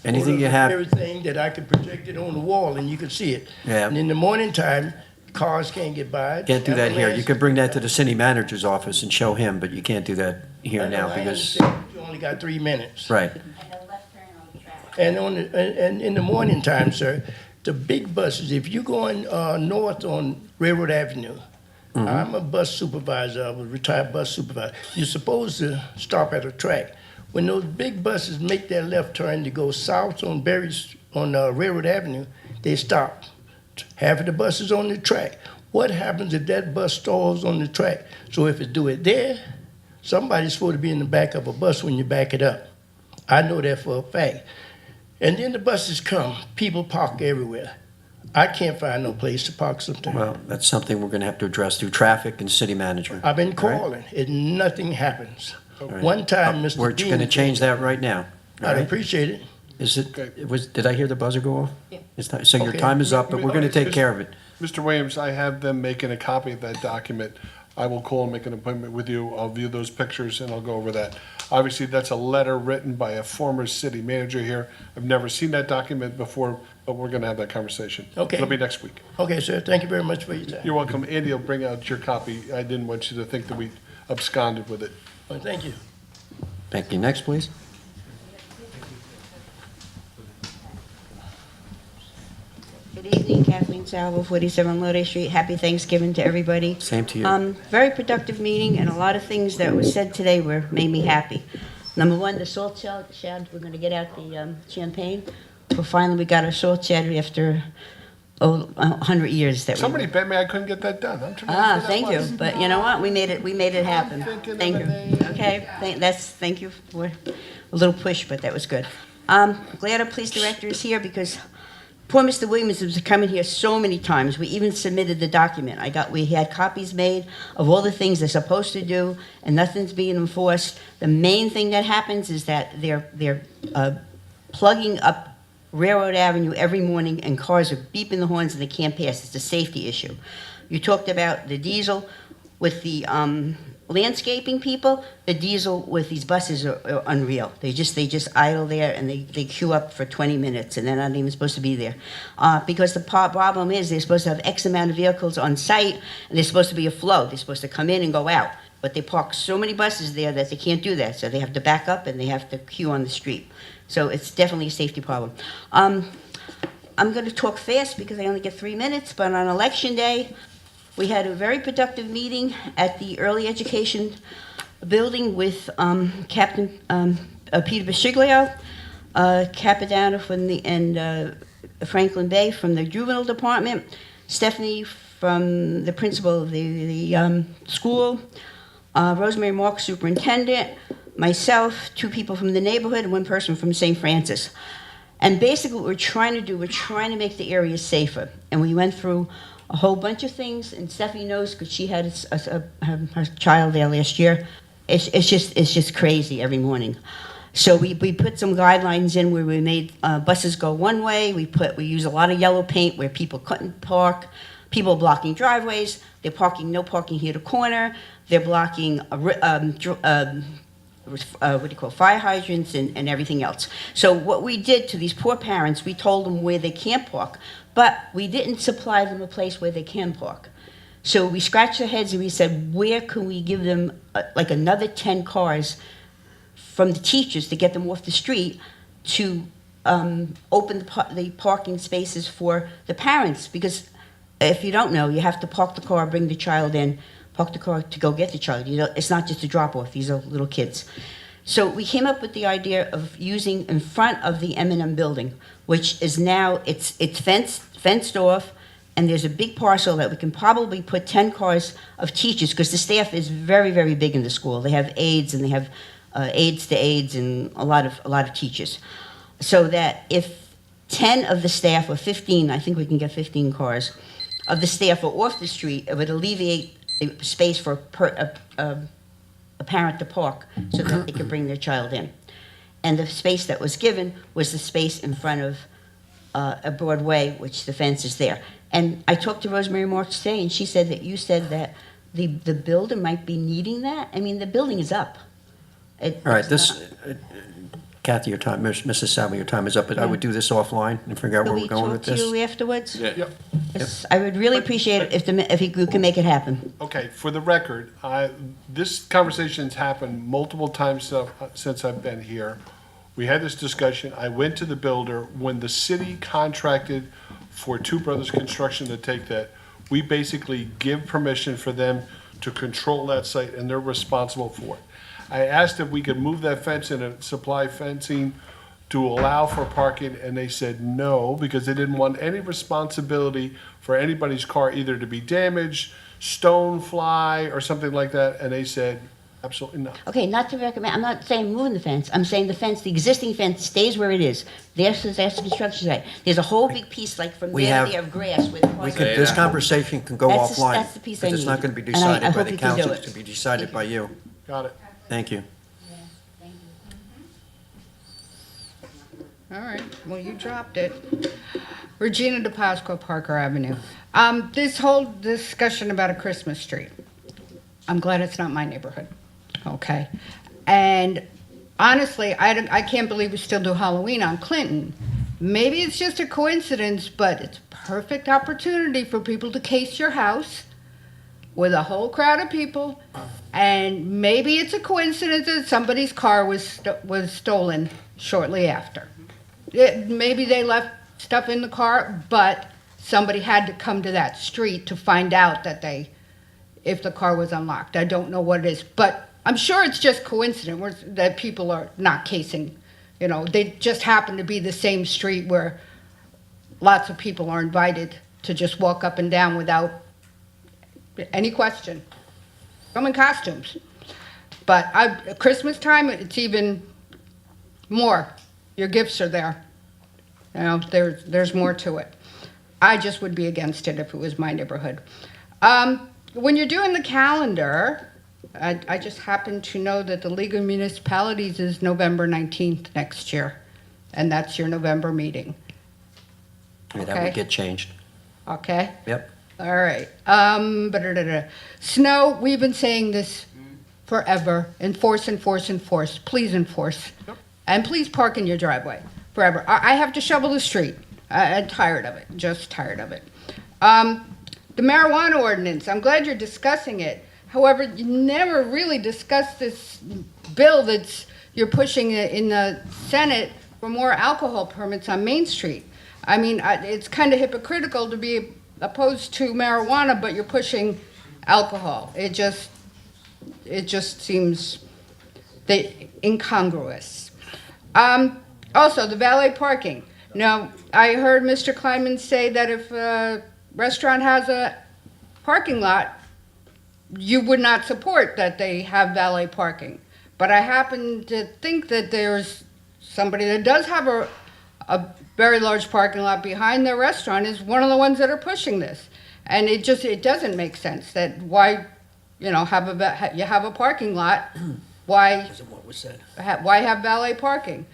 Speaker 11: Anything you have,
Speaker 1: Everything that I could project it on the wall and you can see it.
Speaker 11: Yeah.
Speaker 1: And in the morning time, cars can't get by.
Speaker 11: can't do that here. You
Speaker 1: Ambulance-
Speaker 11: could bring that to the city manager's office and show him, but you can't do that here
Speaker 1: I know,
Speaker 11: now
Speaker 1: I
Speaker 11: because,
Speaker 1: understand. You only got 3 minutes.
Speaker 11: right.
Speaker 1: And and in the morning time, sir, the big buses, if you're going north on Railroad Avenue, I'm a bus supervisor, I'm a retired bus supervisor. You're supposed to stop at a track. When those big buses make their left turn to go south on Railroad Avenue, they stop. Half of the bus is on the track. What happens if that bus stalls on the track? So if it do it there, somebody's supposed to be in the back of a bus when you back it up. I know that for a fact. And then the buses come, people park everywhere. I can't find no place to park sometimes.
Speaker 11: Well, that's something we're going to have to address through traffic and city manager.
Speaker 1: I've been
Speaker 11: All right?
Speaker 1: calling, and nothing happens.
Speaker 11: right.
Speaker 1: One time, Mr.
Speaker 11: We're
Speaker 1: Dean.
Speaker 11: going to change that right now. all
Speaker 1: I'd
Speaker 11: right?
Speaker 1: appreciate it.
Speaker 11: Did I hear the buzzer go off?
Speaker 2: Yeah.
Speaker 11: So your
Speaker 1: Okay.
Speaker 11: time is up, but we're going to take care of it.
Speaker 4: Mr. Williams, I have them making a copy of that document. I will call and make an appointment with you. I'll view those pictures and I'll go over that. Obviously, that's a letter written by a former city manager here. I've never seen that document before, but we're gonna have that conversation.
Speaker 1: Okay.
Speaker 4: It'll be next week.
Speaker 1: Okay, sir, thank you very much for your time.
Speaker 4: You're welcome. Andy will bring out your copy. I didn't want you to think that we absconded with it.
Speaker 1: Well, thank you.
Speaker 11: Thank you. Next, please.
Speaker 13: Good evening, Kathleen Salvo, 47 Lodi Street. Happy Thanksgiving to everybody.
Speaker 11: Same to you.
Speaker 13: Very productive meeting, and a lot of things that were said today made me happy. Number one, the salt shed, we're going to get out the champagne. Finally, we got our salt shed after 100 years.
Speaker 4: Somebody bet me I couldn't get that done. I'm trying to
Speaker 13: Thank you. But you know what? We made it happen. Thank you. Okay, thank you for a little push, but that was good. Glad our police director is here because poor Mr. Williams was coming here so many times. We even submitted the document. We had copies made of all the things they're supposed to do, and nothing's being enforced. The main thing that happens is that they're plugging up Railroad Avenue every morning, and cars are beeping the horns and they can't pass. It's a safety issue. You talked about the diesel with the landscaping people. The diesel with these buses are unreal. They just idle there and they queue up for 20 minutes and they're not even supposed to be there. Because the problem is they're supposed to have X amount of vehicles on site and they're supposed to be a flow. They're supposed to come in and go out. But they park so many buses there that they can't do that. So they have to back up and they have to queue on the street. So it's definitely a safety problem. I'm going to talk fast because I only get 3 minutes, but on Election Day, we had a very productive meeting at the early education building with Captain Peter Basiglio, Capodanno and Franklin Bay from the juvenile department, Stephanie from the principal of the school, Rosemary Marks, superintendent, myself, 2 people from the neighborhood, and 1 person from St. Francis. And basically what we're trying to do, we're trying to make the area safer. And we went through a whole bunch of things, and Stephanie knows because she had her child there last year. It's just crazy every morning. So we put some guidelines in where we made buses go one way. We use a lot of yellow paint where people couldn't park. People blocking driveways. They're parking, no parking here to corner. They're blocking fire hydrants and everything else. So what we did to these poor parents, we told them where they can't park, but we didn't supply them a place where they can park. So we scratched our heads and we said, where can we give them like another 10 cars from the teachers to get them off the street to open the parking spaces for the parents? Because if you don't know, you have to park the car, bring the child in, park the car to go get the child. You know, it's not just a drop-off. These are little kids. So we came up with the idea of using in front of the M&M building, which is now, it's fenced off, and there's a big parcel that we can probably put 10 cars of teachers, because the staff is very, very big in the school. They have aides, and they have aides to aides, and a lot of teachers. So that if 10 of the staff, or 15, I think we can get 15 cars, of the staff are off the street, it would alleviate the space for a parent to park so that they could bring their child in. And the space that was given was the space in front of a Broadway, which the fence is there. And I talked to Rosemary Marks today, and she said that you said that the builder might be needing that. I mean, the building is up.
Speaker 11: All right, Kathy, your time, Mrs. Salvo, your time is up, but I would do this offline and figure out where we're going with
Speaker 13: Can we
Speaker 11: this.
Speaker 13: talk to you afterwards?
Speaker 4: Yep.
Speaker 13: Yes, I would really appreciate it if you can make it happen.
Speaker 4: Okay, for the record, this conversation's happened multiple times since I've been here. We had this discussion. I went to the builder. When the city contracted for Two Brothers Construction to take that, we basically give permission for them to control that site, and they're responsible for it. I asked if we could move that fence and supply fencing to allow for parking, and they said no, because they didn't want any responsibility for anybody's car either to be damaged, stone fly, or something like that, and they said absolutely not.
Speaker 13: Okay, not to recommend, I'm not saying moving the fence, I'm saying the existing fence stays where it is. That's the construction site. There's a whole big piece, like from there of grass with cars.
Speaker 11: This conversation can go
Speaker 13: That's
Speaker 11: offline.
Speaker 13: that's the piece I
Speaker 11: Because it's not
Speaker 13: need.
Speaker 11: going to be
Speaker 13: And I
Speaker 11: decided by
Speaker 13: hope
Speaker 11: the
Speaker 13: you can do
Speaker 11: council,
Speaker 13: it.
Speaker 11: it's to be decided by you.
Speaker 4: Got it.
Speaker 11: Thank you.
Speaker 14: All right, well, you dropped it. Regina DePasqua, Parker Avenue. This whole discussion about a Christmas tree. I'm glad it's not my neighborhood, okay? And honestly, I can't believe we still do Halloween on Clinton. Maybe it's just a coincidence, but it's a perfect opportunity for people to case your house with a whole crowd of people, and maybe it's a coincidence that somebody's car was stolen shortly after. Maybe they left stuff in the car, but somebody had to come to that street to find out that if the car was unlocked. I don't know what it is, but I'm sure it's just coincidence that people are not casing. You know, they just happen to be the same street where lots of people are invited to just walk up and down without any question. Come in costumes. But Christmas time, it's even more. Your gifts are there. You know, there's more to it. I just would be against it if it was my neighborhood. When you're doing the calendar, I just happen to know that the League of Municipalities is November 19th next year, and that's your November meeting.
Speaker 11: Yeah, that
Speaker 14: Okay.
Speaker 11: would get changed.
Speaker 14: Okay?
Speaker 11: Yep.
Speaker 14: All right. Snow, we've been saying this forever. Enforce, enforce, enforce. Please enforce. And please park in your driveway forever. I have to shovel the street. I'm tired of it, just tired of it. The marijuana ordinance, I'm glad you're discussing it. However, you never really discussed this bill you're pushing in the Senate for more alcohol permits on Main Street. I mean, it's kind of hypocritical to be opposed to marijuana, but you're pushing alcohol. It just seems incongruous. Also, the valet parking. Now, I heard Mr. Kleiman say that if a restaurant has a parking lot, you would not support that they have valet parking. But I happen to think that there's somebody that does have a very large parking lot behind their restaurant is one of the ones that are pushing this. And it doesn't make sense that why, you know, you have a parking lot, why
Speaker 11: What was said?
Speaker 14: why have valet parking?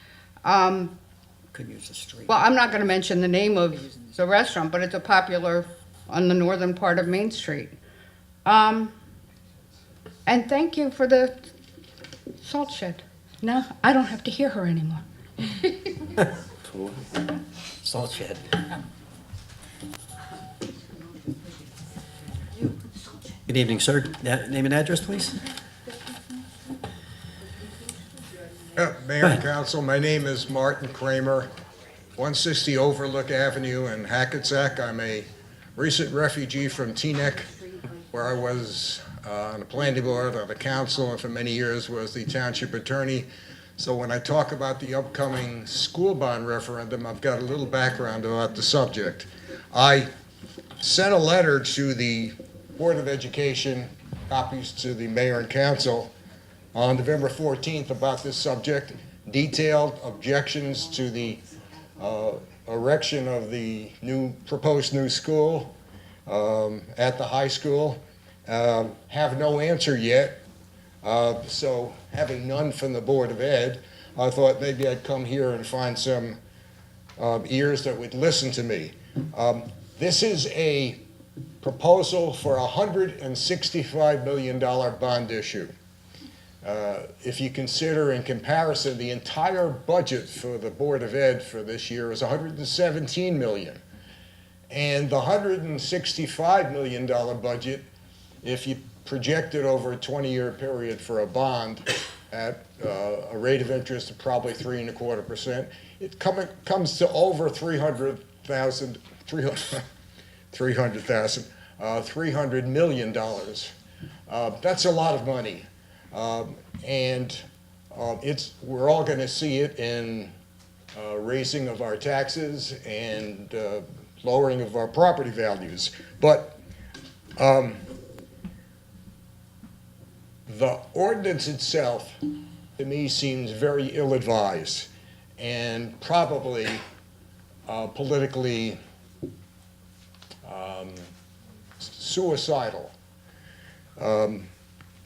Speaker 11: Could use the street.
Speaker 14: Well, I'm not going to mention the name of the restaurant, but it's a popular on the northern part of Main Street. And thank you for the salt shed. Now I don't have to hear her anymore.
Speaker 11: Salt shed. Good evening, sir. Name and address, please.
Speaker 15: Mayor and Council, my name is Martin Kramer, 160 Overlook Avenue in Hackensack. I'm a recent refugee from Teaneck, where I was on the planning board of the council and for many years was the township attorney. So when I talk about the upcoming school bond referendum, I've got a little background about the subject. I sent a letter to the Board of Education, copies to the mayor and council, on November 14th about this subject, detailed objections to the erection of the proposed new school at the high school. Have no answer yet. So having none from the Board of Ed, I thought maybe I'd come here and find some ears that would listen to me. This is a proposal for a $165 million bond issue. If you consider in comparison, the entire budget for the Board of Ed for this year is $117 million. And the $165 million budget, if you project it over a 20-year period for a bond at a rate of interest of probably 3.25%, it comes to over $300 million. That's a lot of money. And we're all going to see it in raising of our taxes and lowering of our property values. But the ordinance itself, to me, seems very ill-advised and probably politically suicidal.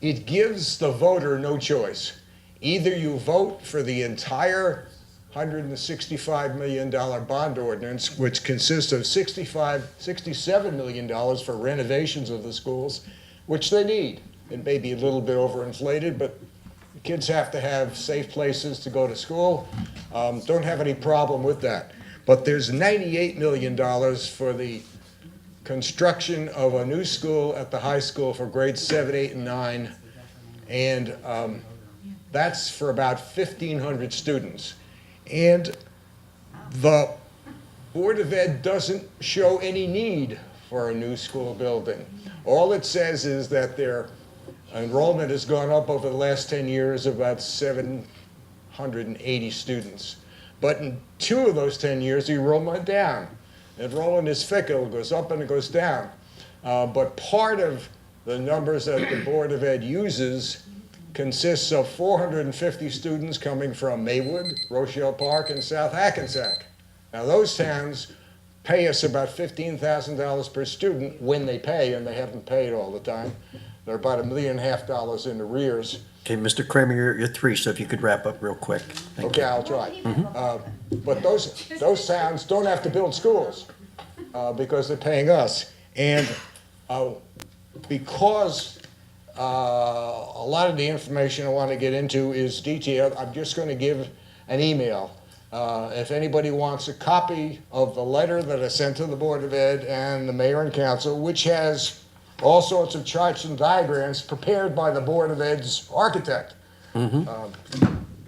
Speaker 15: It gives the voter no choice. Either you vote for the entire $165 million bond ordinance, which consists of $67 million for renovations of the schools, which they need. It may be a little bit overinflated, but kids have to have safe places to go to school. Don't have any problem with that. But there's $98 million for the construction of a new school at the high school for grades 7, 8, and 9. And that's for about 1,500 students. And the Board of Ed doesn't show any need for a new school building. All it says is that their enrollment has gone up over the last 10 years about 780 students. But in 2 of those 10 years, the enrollment went down. Enrollment is fickle, it goes up and it goes down. But part of the numbers that the Board of Ed uses consists of 450 students coming from Maywood, Rochelle Park, and South Hackensack. Now, those towns pay us about $15,000 per student when they pay, and they haven't paid all the time. They're about $1.5 million in arrears.
Speaker 11: Okay, Mr. Kramer, you're 3, so if you could wrap up real quick. Thank
Speaker 15: Okay, I'll try. But those towns don't have to build schools because they're paying us. And because a lot of the information I want to get into is detailed, I'm just going to give an email. If anybody wants a copy of the letter that I sent to the Board of Ed and the mayor and council, which has all sorts of charts and diagrams prepared by the Board of Ed's architect.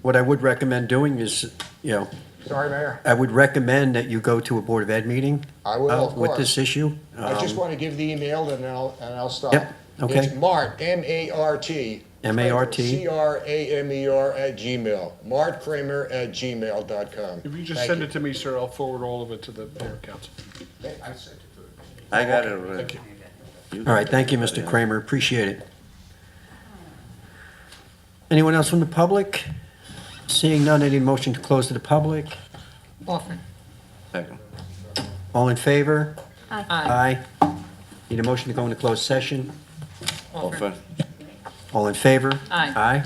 Speaker 11: What I would recommend doing is,
Speaker 15: Sorry, Mayor.
Speaker 11: I would recommend that you go to a Board of Ed meeting
Speaker 15: I will, of
Speaker 11: with
Speaker 15: course.
Speaker 11: this issue.
Speaker 15: I just want to give the email and I'll stop.
Speaker 11: Yep, okay.
Speaker 15: It's Mart, M-A-R-T.
Speaker 11: M-A-R-T.
Speaker 15: C-R-A-M-E-R @gmail. martkramer@gmail.com.
Speaker 4: If you just send it to me, sir, I'll forward all of it to the mayor and council.
Speaker 15: I sent it to him.
Speaker 8: I got it already.
Speaker 4: Thank you.
Speaker 11: All right, thank you, Mr. Kramer, appreciate it. Anyone else from the public? Seeing none, I need a motion to close to the public.
Speaker 3: Offer.
Speaker 8: Second.
Speaker 11: All in favor?
Speaker 7: Aye.
Speaker 11: Aye. Need a motion to go into closed session?
Speaker 8: Offer.
Speaker 11: All in favor?
Speaker 3: Aye.
Speaker 11: Aye.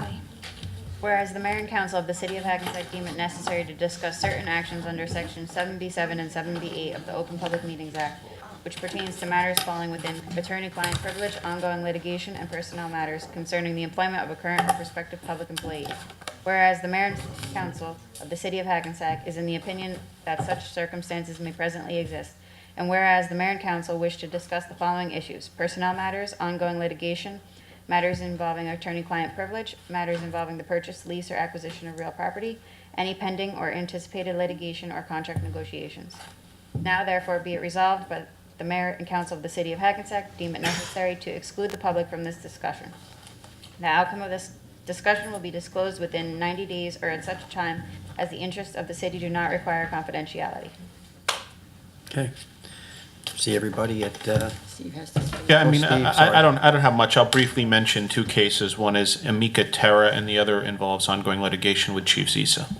Speaker 2: Whereas the mayor and council of the city of Hackensack deem it necessary to discuss certain actions under section 7B7 and 7B8 of the Open Public Meetings Act, which pertains to matters falling within attorney-client privilege, ongoing litigation, and personnel matters concerning the employment of a current or prospective public employee. Whereas the mayor and council of the city of Hackensack is in the opinion that such circumstances may presently exist, and whereas the mayor and council wish to discuss the following issues: personnel matters, ongoing litigation, matters involving attorney-client privilege, matters involving the purchase, lease, or acquisition of real property, any pending or anticipated litigation or contract negotiations. Now therefore be it resolved by the mayor and council of the city of Hackensack deem it necessary to exclude the public from this discussion. The outcome of this discussion will be disclosed within 90 days or at such time as the interests of the city do not require confidentiality.
Speaker 11: Okay. See everybody at,
Speaker 3: Steve has to speak.
Speaker 6: Yeah, I mean,
Speaker 11: Steve, sorry.
Speaker 6: I don't have much. I'll briefly mention 2 cases. One is Amika Terra, and the other involves ongoing litigation with Chief Zisa.